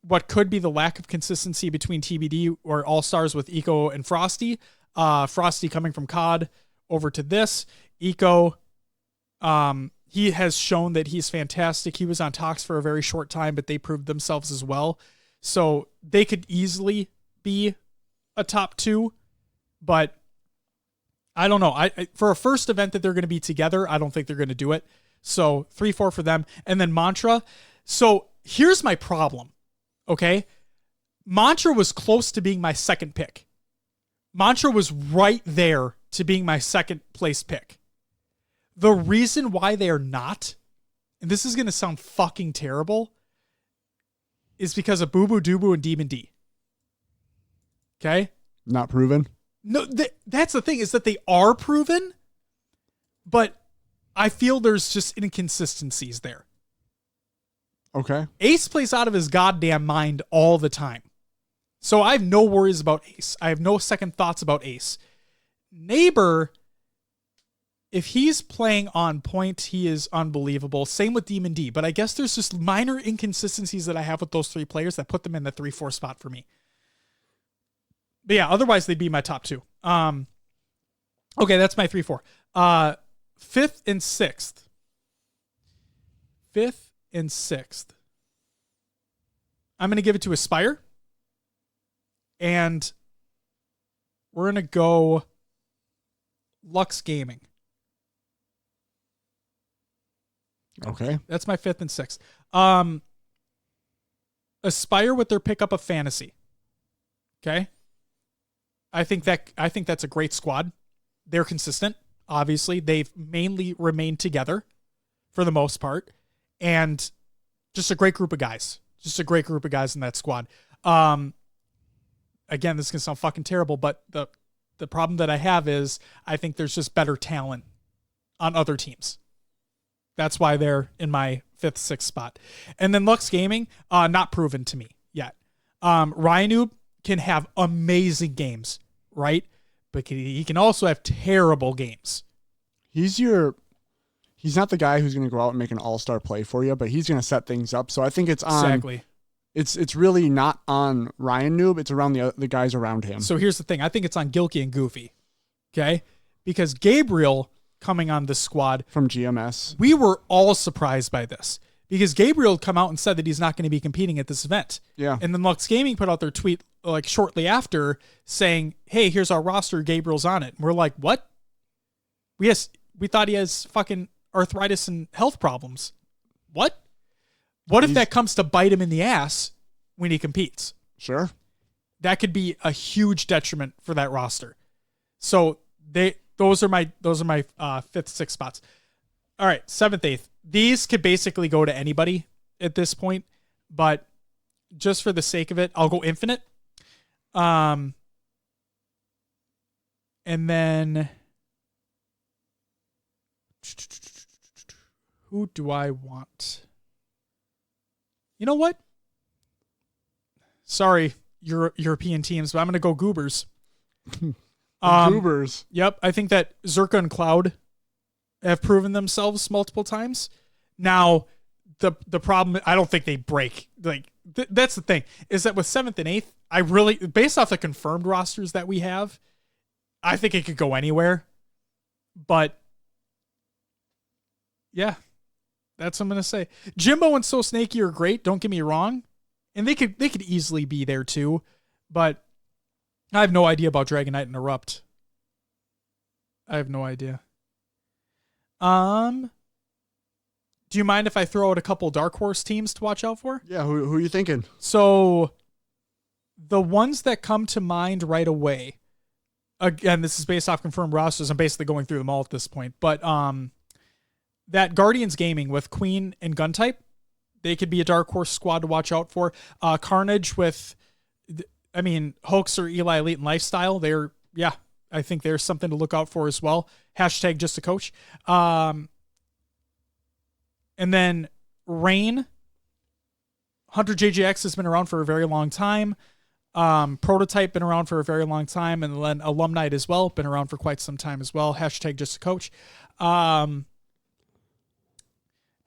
what could be the lack of consistency between TBD or All-Stars with Eco and Frosty. Frosty coming from COD over to this. Eco, he has shown that he's fantastic. He was on Tox for a very short time, but they proved themselves as well. So they could easily be a top 2, but I don't know. I for a first event that they're going to be together, I don't think they're going to do it. So 3-4 for them. And then Mantra. So here's my problem. Okay. Mantra was close to being my second pick. Mantra was right there to being my second place pick. The reason why they are not, and this is going to sound fucking terrible, is because of Boo Boo Doo and Demon D. Okay? Not proven. No, that's the thing, is that they are proven, but I feel there's just inconsistencies there. Okay. Ace plays out of his goddamn mind all the time. So I have no worries about Ace. I have no second thoughts about Ace. Neighbor, if he's playing on point, he is unbelievable. Same with Demon D. But I guess there's just minor inconsistencies that I have with those three players that put them in the 3-4 spot for me. But yeah, otherwise they'd be my top 2. Okay, that's my 3-4. 5th and 6th. 5th and 6th. I'm going to give it to Aspire. And we're going to go Lux Gaming. Okay. That's my 5th and 6th. Aspire with their pickup of Fantasy. Okay. I think that's a great squad. They're consistent. Obviously, they've mainly remained together for the most part, and just a great group of guys. Just a great group of guys in that squad. Again, this is gonna sound fucking terrible, but the problem that I have is I think there's just better talent on other teams. That's why they're in my 5th, 6th spot. And then Lux Gaming, not proven to me yet. Ryanoob can have amazing games, right? But he can also have terrible games. He's not the guy who's going to go out and make an all-star play for you, but he's going to set things up. So I think it's on. Exactly. It's really not on Ryan Noob. It's around the guys around him. So here's the thing. I think it's on Gilkey and Goofy. Okay? Because Gabriel coming on this squad. From GMS. We were all surprised by this. Because Gabriel come out and said that he's not going to be competing at this event. Yeah. And then Lux Gaming put out their tweet like shortly after saying, hey, here's our roster. Gabriel's on it. And we're like, what? We thought he has fucking arthritis and health problems. What? What if that comes to bite him in the ass when he competes? Sure. That could be a huge detriment for that roster. So those are my 5th, 6th spots. All right, 7th, 8th. These could basically go to anybody at this point, but just for the sake of it, I'll go Infinite. And then who do I want? You know what? Sorry, European teams, but I'm going to go Goobers. Goobers. Yep, I think that Zerka and Cloud have proven themselves multiple times. Now, the problem, I don't think they break. Like that's the thing, is that with 7th and 8th, I really, based off the confirmed rosters that we have, I think it could go anywhere. But yeah, that's what I'm gonna say. Jimbo and So Snaky are great. Don't get me wrong, and they could easily be there too. But I have no idea about Dragonite and Erupt. I have no idea. Do you mind if I throw out a couple dark horse teams to watch out for? Yeah, who are you thinking? So The ones that come to mind right away, again, this is based off confirmed rosters. I'm basically going through them all at this point. But that Guardians Gaming with Queen and Guntype, they could be a dark horse squad to watch out for. Carnage with, Hoax or Eli Elite and Lifestyle. I think there's something to look out for as well. Hashtag just a coach. And then Rain. Hunter JJX has been around for a very long time. Prototype been around for a very long time. And then Alumni as well, been around for quite some time as well. Hashtag just a coach. And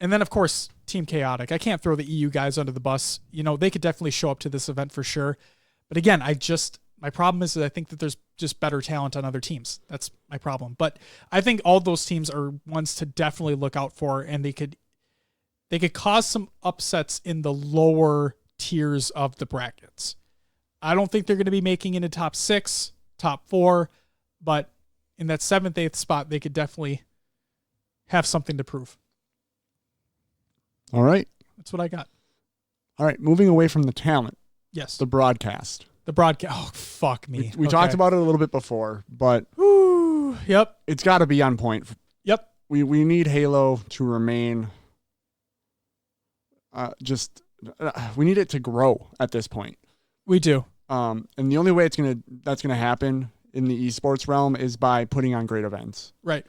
then, of course, Team Chaotic. I can't throw the EU guys under the bus. They could definitely show up to this event for sure. But again, my problem is that I think that there's just better talent on other teams. That's my problem. But I think all those teams are ones to definitely look out for, and they could cause some upsets in the lower tiers of the brackets. I don't think they're going to be making into top 6, top 4, but in that 7th, 8th spot, they could definitely have something to prove. All right. That's what I got. All right. Moving away from the talent. Yes. The broadcast. Oh, fuck me. We talked about it a little bit before, but yep. It's got to be on point. Yep. We need Halo to remain we need it to grow at this point. We do. And the only way that's gonna happen in the esports realm is by putting on great events. Right.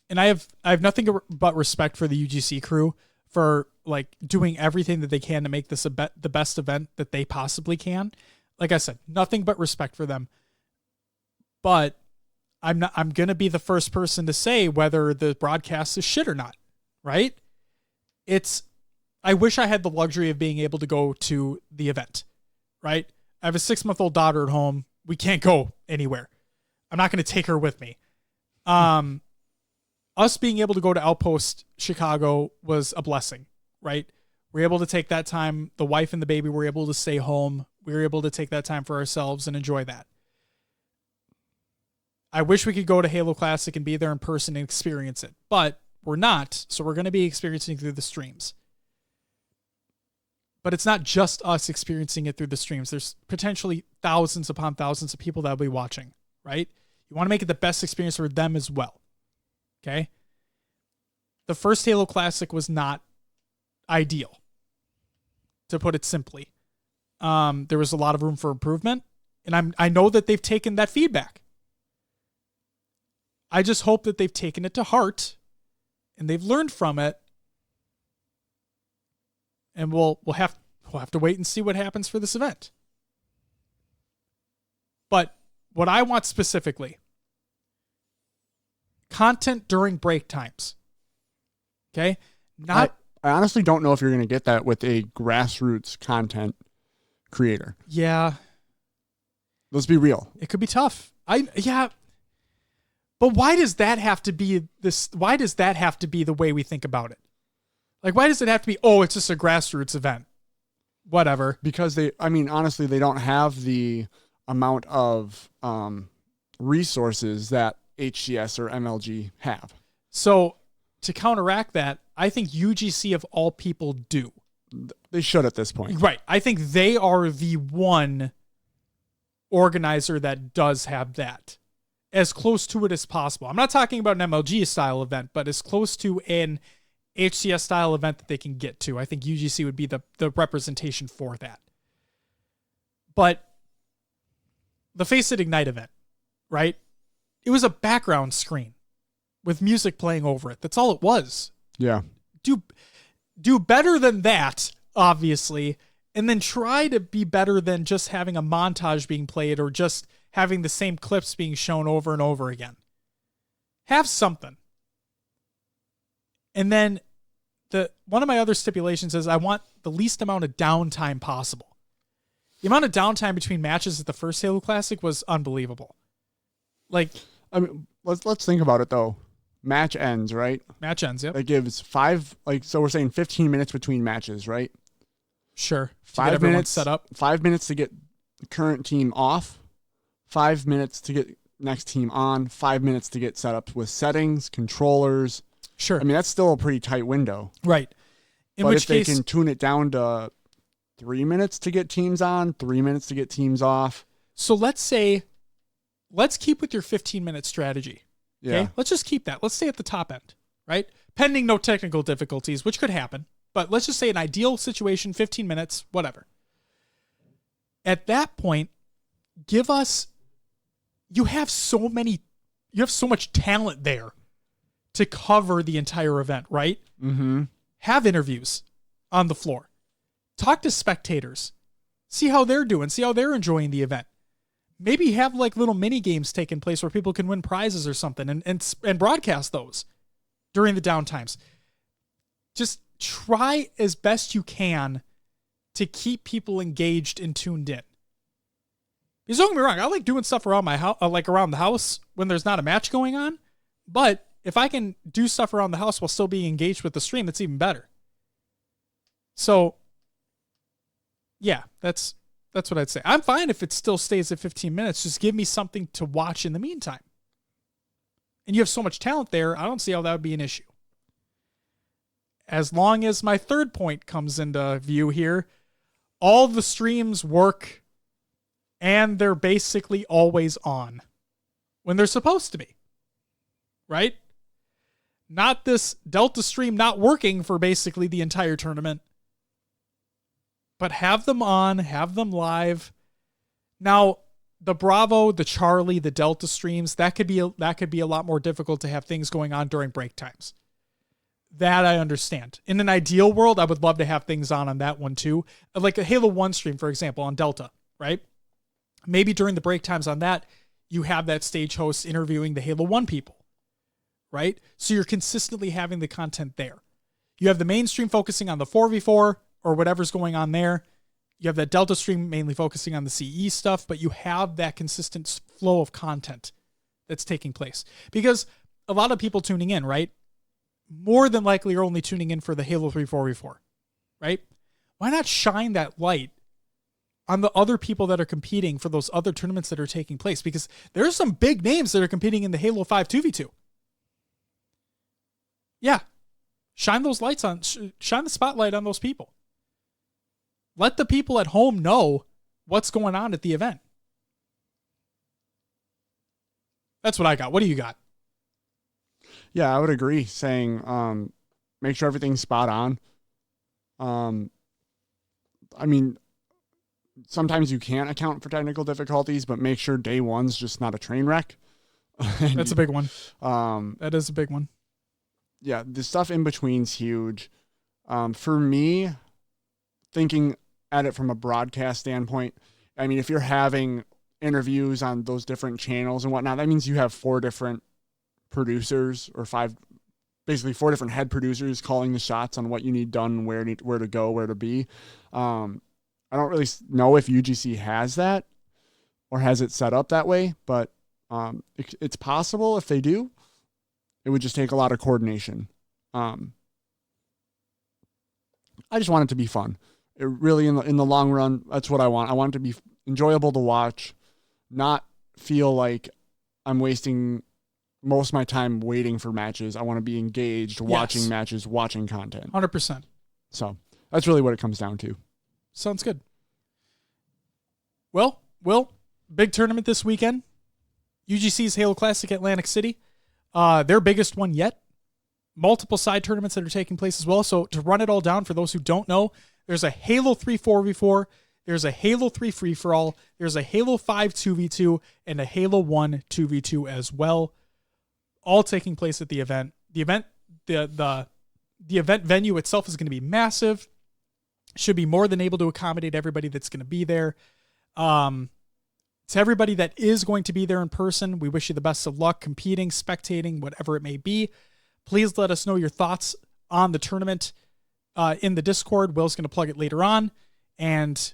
And I have nothing but respect for the UGC crew for doing everything that they can to make this the best event that they possibly can. Like I said, nothing but respect for them. But I'm going to be the first person to say whether the broadcast is shit or not, right? I wish I had the luxury of being able to go to the event, right? I have a 6-month-old daughter at home. We can't go anywhere. I'm not going to take her with me. Us being able to go to Outpost Chicago was a blessing, right? We're able to take that time. The wife and the baby were able to stay home. We were able to take that time for ourselves and enjoy that. I wish we could go to Halo Classic and be there in person and experience it, but we're not. So we're going to be experiencing through the streams. But it's not just us experiencing it through the streams. There's potentially thousands upon thousands of people that will be watching, right? You want to make it the best experience for them as well. Okay? The first Halo Classic was not ideal, to put it simply. There was a lot of room for improvement, and I know that they've taken that feedback. I just hope that they've taken it to heart and they've learned from it. And we'll have to wait and see what happens for this event. But what I want specifically, content during break times. Okay? I honestly don't know if you're going to get that with a grassroots content creator. Yeah. Let's be real. It could be tough. But why does that have to be this? Why does that have to be the way we think about it? Why does it have to be, it's just a grassroots event? Whatever. Because honestly, they don't have the amount of resources that HCS or MLG have. So to counteract that, I think UGC of all people do. They should at this point. Right. I think they are the one organizer that does have that. As close to it as possible. I'm not talking about an MLG style event, but as close to an HCS style event that they can get to. I think UGC would be the representation for that. But the Face It Ignite event, right? It was a background screen with music playing over it. That's all it was. Yeah. Do better than that, obviously, and then try to be better than just having a montage being played or just having the same clips being shown over and over again. Have something. And then one of my other stipulations is I want the least amount of downtime possible. The amount of downtime between matches at the first Halo Classic was unbelievable. Let's think about it though. Match ends, right? Match ends, yep. That gives 5, so we're saying 15 minutes between matches, right? Sure. 5 minutes set up. 5 minutes to get the current team off. 5 minutes to get next team on. 5 minutes to get set up with settings, controllers. Sure. That's still a pretty tight window. Right. But if they can tune it down to 3 minutes to get teams on, 3 minutes to get teams off. So let's keep with your 15-minute strategy. Okay. Yeah. Let's just keep that. Let's stay at the top end, right? Pending no technical difficulties, which could happen. But let's just say an ideal situation, 15 minutes, whatever. At that point, you have so much talent there to cover the entire event, right? Mm-hmm. Have interviews on the floor. Talk to spectators. See how they're doing. See how they're enjoying the event. Maybe have like little mini games taking place where people can win prizes or something and broadcast those during the downtimes. Just try as best you can to keep people engaged and tuned in. Because don't get me wrong, I like doing stuff around my house, like around the house when there's not a match going on. But if I can do stuff around the house while still being engaged with the stream, that's even better. So, yeah, that's what I'd say. I'm fine if it still stays at 15 minutes. Just give me something to watch in the meantime. And you have so much talent there, I don't see how that would be an issue. As long as my third point comes into view here, all the streams work and they're basically always on when they're supposed to be. Right? Not this Delta stream not working for basically the entire tournament. But have them on, have them live. Now, the Bravo, the Charlie, the Delta streams, that could be a lot more difficult to have things going on during break times. That I understand. In an ideal world, I would love to have things on that one too. Like a Halo 1 stream, for example, on Delta, right? Maybe during the break times on that, you have that stage host interviewing the Halo 1 people, right? So you're consistently having the content there. You have the mainstream focusing on the 4v4 or whatever's going on there. You have that Delta stream mainly focusing on the CE stuff, but you have that consistent flow of content that's taking place. Because a lot of people tuning in, right? More than likely are only tuning in for the Halo 3 4v4, right? Why not shine that light on the other people that are competing for those other tournaments that are taking place? Because there's some big names that are competing in the Halo 5 2v2. Yeah. Shine those lights on, shine the spotlight on those people. Let the people at home know what's going on at the event. That's what I got. What do you got? Yeah, I would agree, saying make sure everything's spot on. I mean, sometimes you can't account for technical difficulties, but make sure day one's just not a train wreck. That's a big one. That is a big one. Yeah, the stuff in between's huge. For me, thinking at it from a broadcast standpoint, I mean, if you're having interviews on those different channels and whatnot, that means you have 4 different producers or 5, basically 4 different head producers calling the shots on what you need done, where to go, where to be. I don't really know if UGC has that or has it set up that way, but it's possible if they do. It would just take a lot of coordination. I just want it to be fun. It really, in the long run, that's what I want. I want it to be enjoyable to watch, not feel like I'm wasting most of my time waiting for matches. I want to be engaged, watching matches, watching content. 100%. So that's really what it comes down to. Sounds good. Well, big tournament this weekend. UGC's Halo Classic Atlantic City. Their biggest one yet. Multiple side tournaments that are taking place as well. So to run it all down, for those who don't know, there's a Halo 3 4v4, there's a Halo 3 free-for-all, there's a Halo 5 2v2, and a Halo 1 2v2 as well. All taking place at the event. The event venue itself is going to be massive. Should be more than able to accommodate everybody that's going to be there. To everybody that is going to be there in person, we wish you the best of luck competing, spectating, whatever it may be. Please let us know your thoughts on the tournament in the Discord. Will's going to plug it later on. And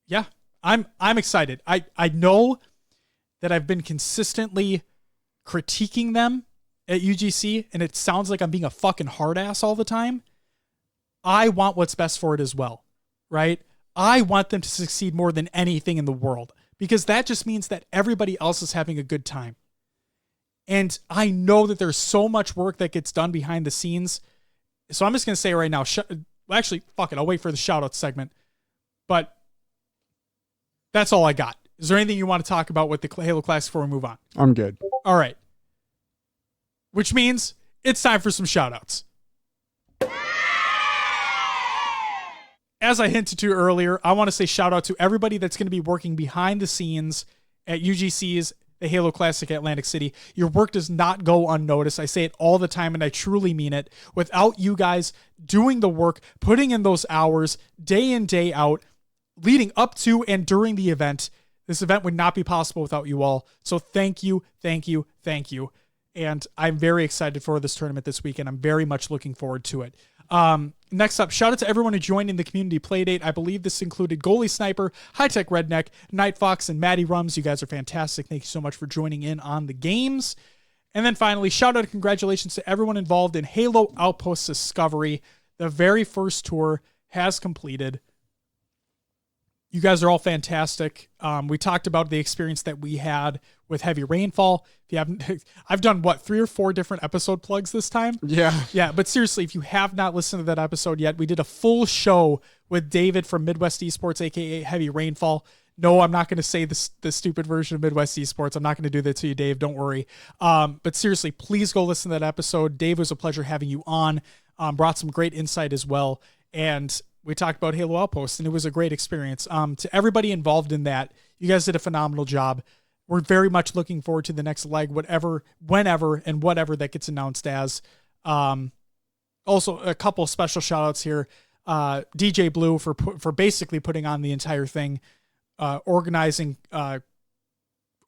yeah, I'm excited. I know that I've been consistently critiquing them at UGC, and it sounds like I'm being a fucking hard ass all the time. I want what's best for it as well, right? I want them to succeed more than anything in the world, because that just means that everybody else is having a good time. And I know that there's so much work that gets done behind the scenes. So I'm just going to say right now, Well, actually, fuck it. I'll wait for the shout-out segment. But that's all I got. Is there anything you want to talk about with the Halo Classic before we move on? I'm good. All right. Which means it's time for some shout-outs. As I hinted to earlier, I want to say shout out to everybody that's going to be working behind the scenes at UGC's the Halo Classic at Atlantic City. Your work does not go unnoticed. I say it all the time, and I truly mean it. Without you guys doing the work, putting in those hours, day in, day out, leading up to and during the event, this event would not be possible without you all. So thank you, thank you, thank you. And I'm very excited for this tournament this weekend. I'm very much looking forward to it. Next up, shout out to everyone who joined in the community playdate. I believe this included Goalie Sniper, High Tech Redneck, Night Fox, and Maddie Rums. You guys are fantastic. Thank you so much for joining in on the games. And then finally, shout out and congratulations to everyone involved in Halo Outpost Discovery. The very first tour has completed. You guys are all fantastic. We talked about the experience that we had with Heavy Rainfall. If you haven't, I've done 3 or 4 different episode plugs this time. Yeah. But seriously, if you have not listened to that episode yet, we did a full show with David from Midwest Esports, aka Heavy Rainfall. No, I'm not going to say the stupid version of Midwest Esports. I'm not going to do that to you, Dave. Don't worry. But seriously, please go listen to that episode. Dave, it was a pleasure having you on. Brought some great insight as well. And we talked about Halo Outpost, and it was a great experience. To everybody involved in that, you guys did a phenomenal job. We're very much looking forward to the next leg, whenever that gets announced as. Also, a couple special shout outs here. DJ Blue for basically putting on the entire thing, organizing,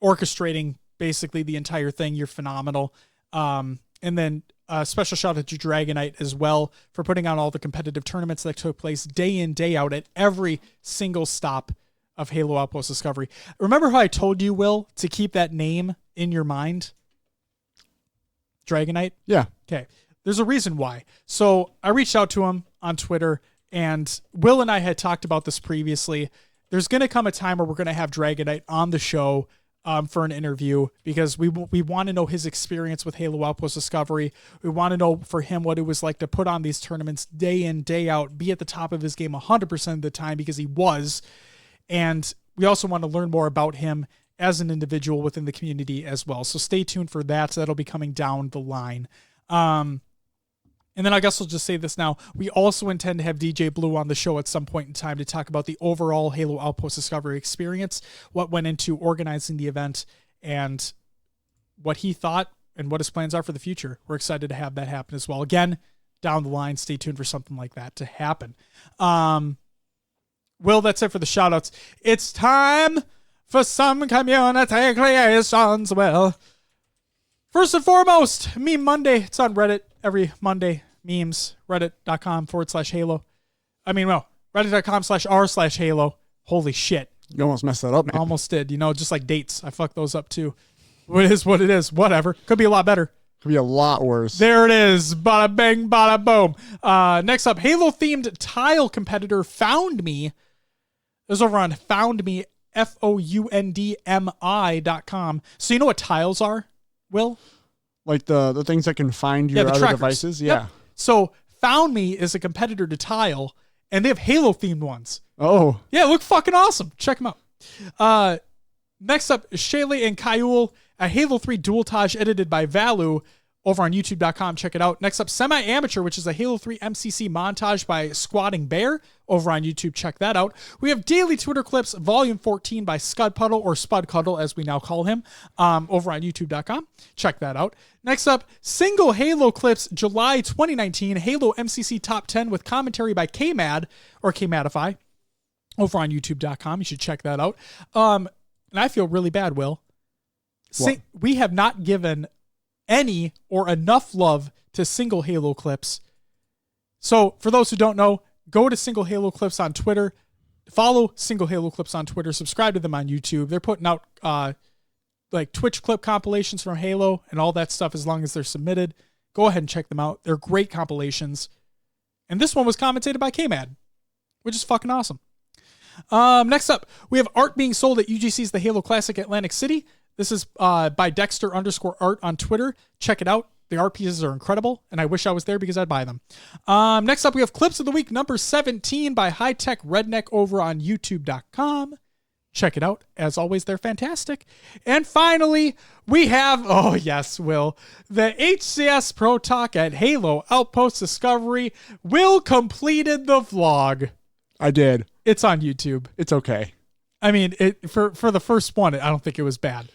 orchestrating basically the entire thing. You're phenomenal. And then special shout out to Dragonite as well for putting on all the competitive tournaments that took place day in, day out at every single stop of Halo Outpost Discovery. Remember how I told you, Will, to keep that name in your mind? Dragonite? Yeah. Okay. There's a reason why. So I reached out to him on Twitter, and Will and I had talked about this previously. There's going to come a time where we're going to have Dragonite on the show for an interview, because we want to know his experience with Halo Outpost Discovery. We want to know for him what it was like to put on these tournaments day in, day out, be at the top of his game 100% of the time, because he was. And we also want to learn more about him as an individual within the community as well. So stay tuned for that. So that'll be coming down the line. And then I guess I'll just say this now. We also intend to have DJ Blue on the show at some point in time to talk about the overall Halo Outpost Discovery experience, what went into organizing the event, and what he thought and what his plans are for the future. We're excited to have that happen as well. Again, down the line, stay tuned for something like that to happen. Will, that's it for the shout-outs. It's time for some community creations. Well, first and foremost, Meme Monday. It's on Reddit every Monday. Memes, reddit.com/Halo. reddit.com/r/Halo. Holy shit. You almost messed that up, man. I almost did. Just like dates. I fucked those up too. It is what it is. Whatever. Could be a lot better. Could be a lot worse. There it is. Bada bang, bada boom. Next up, Halo-themed tile competitor Found Me. It was over on foundme, foundmi.com. So you know what tiles are, Will? Like the things that can find your other trackers. devices? Yep. Yeah. So Found Me is a competitor to Tile, and they have Halo-themed ones. Oh. Yeah, look fucking awesome. Check them out. Next up, Shaylee and Kaiul, a Halo 3 dualtage edited by Valu, over on youtube.com. Check it out. Next up, Semi-Amateur, which is a Halo 3 MCC montage by Squatting Bear, over on YouTube. Check that out. We have Daily Twitter Clips, Volume 14 by Scud Puddle, or Spud Cuddle, as we now call him, over on youtube.com. Check that out. Next up, Single Halo Clips, July 2019, Halo MCC Top 10 with commentary by KMAD, or KMADify, over on youtube.com. You should check that out. And I feel really bad, Will. We have not given any or enough love to Single Halo Clips. So for those who don't know, go to Single Halo Clips on Twitter, follow Single Halo Clips on Twitter, subscribe to them on YouTube. They're putting out like Twitch clip compilations from Halo and all that stuff as long as they're submitted. Go ahead and check them out. They're great compilations. And this one was commentated by KMAD, which is fucking awesome. Next up, we have art being sold at UGC's The Halo Classic Atlantic City. This is by Dexter_art on Twitter. Check it out. The art pieces are incredible, and I wish I was there because I'd buy them. Next up, we have Clips of the Week number 17 by High Tech Redneck over on YouTube.com. Check it out. As always, they're fantastic. And finally, we have, oh yes, Will, the HCS Pro Talk at Halo Outpost Discovery. Will completed the vlog. I did. It's on YouTube. It's okay. I mean, for the first one, I don't think it was bad.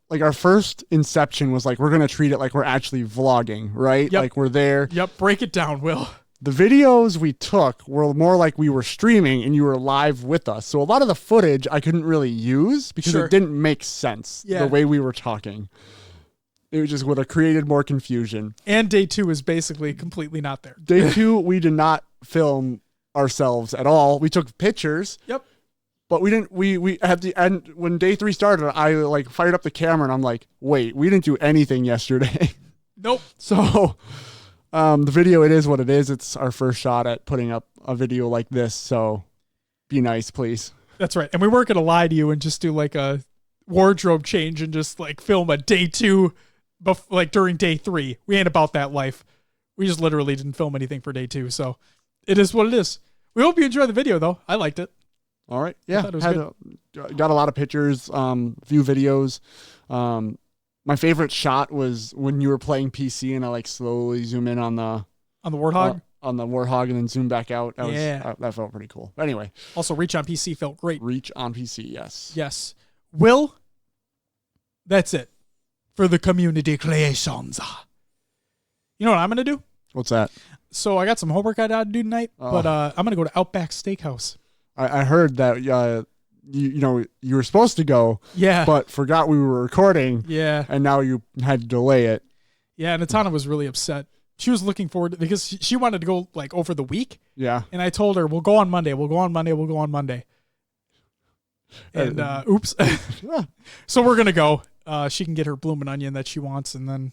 Like our first inception was like, we're going to treat it like we're actually vlogging, right? Yep. Like we're there. Yep. Break it down, Will. The videos we took were more like we were streaming and you were live with us. So a lot of the footage I couldn't really use because it didn't make sense the way we were talking. It just would have created more confusion. And day 2 is basically completely not there. Day 2, we did not film ourselves at all. We took pictures. Yep. But we didn't, we at the end, when day 3 started, I like fired up the camera and I'm like, wait, we didn't do anything yesterday. Nope. So the video, it is what it is. It's our first shot at putting up a video like this. So be nice, please. That's right. And we weren't going to lie to you and just do like a wardrobe change and just like film a day 2, like during day 3. We ain't about that life. We just literally didn't film anything for day 2. So it is what it is. We hope you enjoyed the video though. I liked it. All right. Yeah. Got a lot of pictures, few videos. My favorite shot was when you were playing PC and I like slowly zoom in on the Warthog. On the Warthog and then zoom back out. That felt pretty cool. But anyway. Also, Reach on PC felt great. Reach on PC, yes. Yes. Will, that's it for the community creations. You know what I'm going to do? What's that? So I got some homework I got to do tonight, but I'm going to go to Outback Steakhouse. I heard that you were supposed to go, but forgot we were recording, and now you had to delay it. Yeah, and Atana was really upset. She was looking forward to, because she wanted to go like over the week. Yeah, and I told her we'll go on Monday. And oops. So we're gonna go. She can get her bloomin' onion that she wants, and then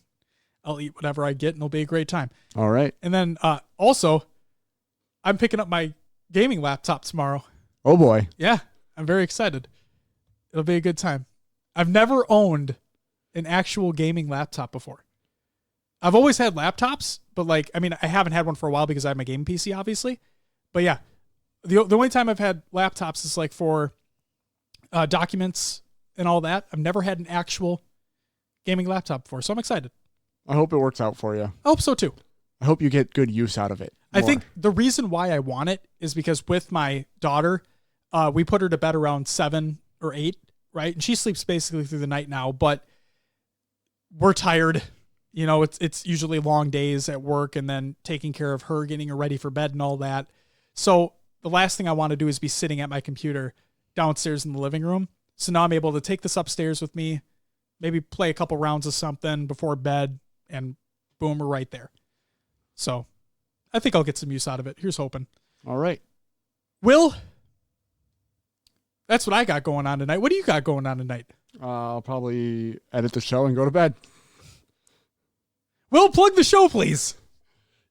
I'll eat whatever I get, and it'll be a great time. All right. And then also, I'm picking up my gaming laptop tomorrow. Oh boy. Yeah, I'm very excited. It'll be a good time. I've never owned an actual gaming laptop before. I've always had laptops, but I haven't had one for a while because I have my gaming PC, obviously. But yeah, the only time I've had laptops is like for documents and all that. I've never had an actual gaming laptop before, so I'm excited. I hope it works out for you. I hope so too. I hope you get good use out of it. I think the reason why I want it is because with my daughter, we put her to bed around 7 or 8, right? And she sleeps basically through the night now, but we're tired. You know, it's usually long days at work and then taking care of her, getting her ready for bed and all that. So the last thing I want to do is be sitting at my computer downstairs in the living room. So now I'm able to take this upstairs with me, maybe play a couple rounds of something before bed, and boom, we're right there. So I think I'll get some use out of it. Here's hoping. All right. Will, that's what I got going on tonight. What do you got going on tonight? I'll probably edit the show and go to bed. Will, plug the show, please.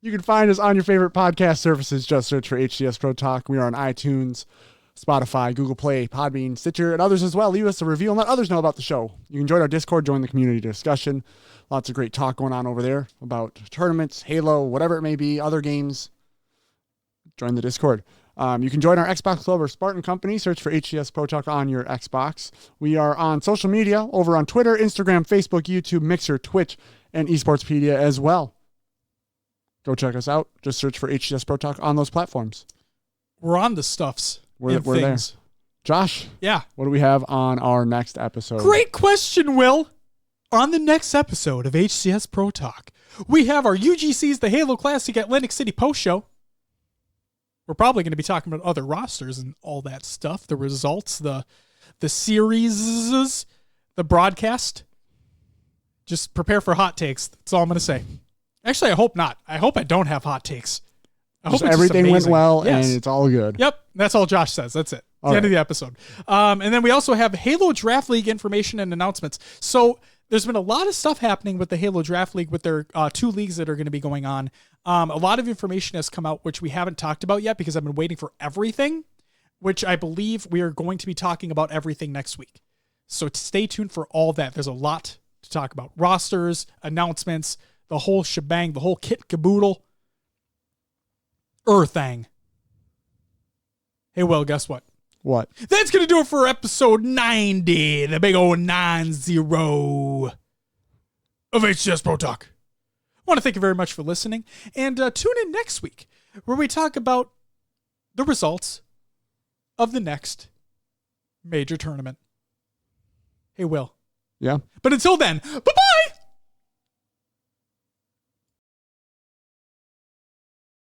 You can find us on your favorite podcast services. Just search for HCS Pro Talk. We are on iTunes, Spotify, Google Play, Podbean, Stitcher, and others as well. Leave us a review and let others know about the show. You can join our Discord, join the community discussion. Lots of great talk going on over there about tournaments, Halo, whatever it may be, other games. Join the Discord. You can join our Xbox Club or Spartan Company. Search for HCS Pro Talk on your Xbox. We are on social media over on Twitter, Instagram, Facebook, YouTube, Mixer, Twitch, and Esportspedia as well. Go check us out. Just search for HCS Pro Talk on those platforms. We're on the stuffs. We're there. Josh, yeah. What do we have on our next episode? Great question, Will. On the next episode of HCS Pro Talk, we have our UGC's The Halo Classic Atlantic City post show. We're probably going to be talking about other rosters and all that stuff, the results, the series, the broadcast. Just prepare for hot takes. That's all I'm going to say. Actually, I hope not. I hope I don't have hot takes. I hope everything went well, and it's all good. Yep, that's all Josh says. That's it. The end of the episode. And then we also have Halo Draft League information and announcements. So there's been a lot of stuff happening with the Halo Draft League with their 2 leagues that are going to be going on. A lot of information has come out, which we haven't talked about yet because I've been waiting for everything, which I believe we are going to be talking about everything next week. So stay tuned for all that. There's a lot to talk about. Rosters, announcements, the whole shebang, the whole kit caboodle. Thing. Hey, Will, guess what? What? That's going to do it for episode 90, the big old 90 of HCS Pro Talk. I want to thank you very much for listening, and tune in next week where we talk about the results of the next major tournament. Hey, Will. Yeah. But until then, bye-bye!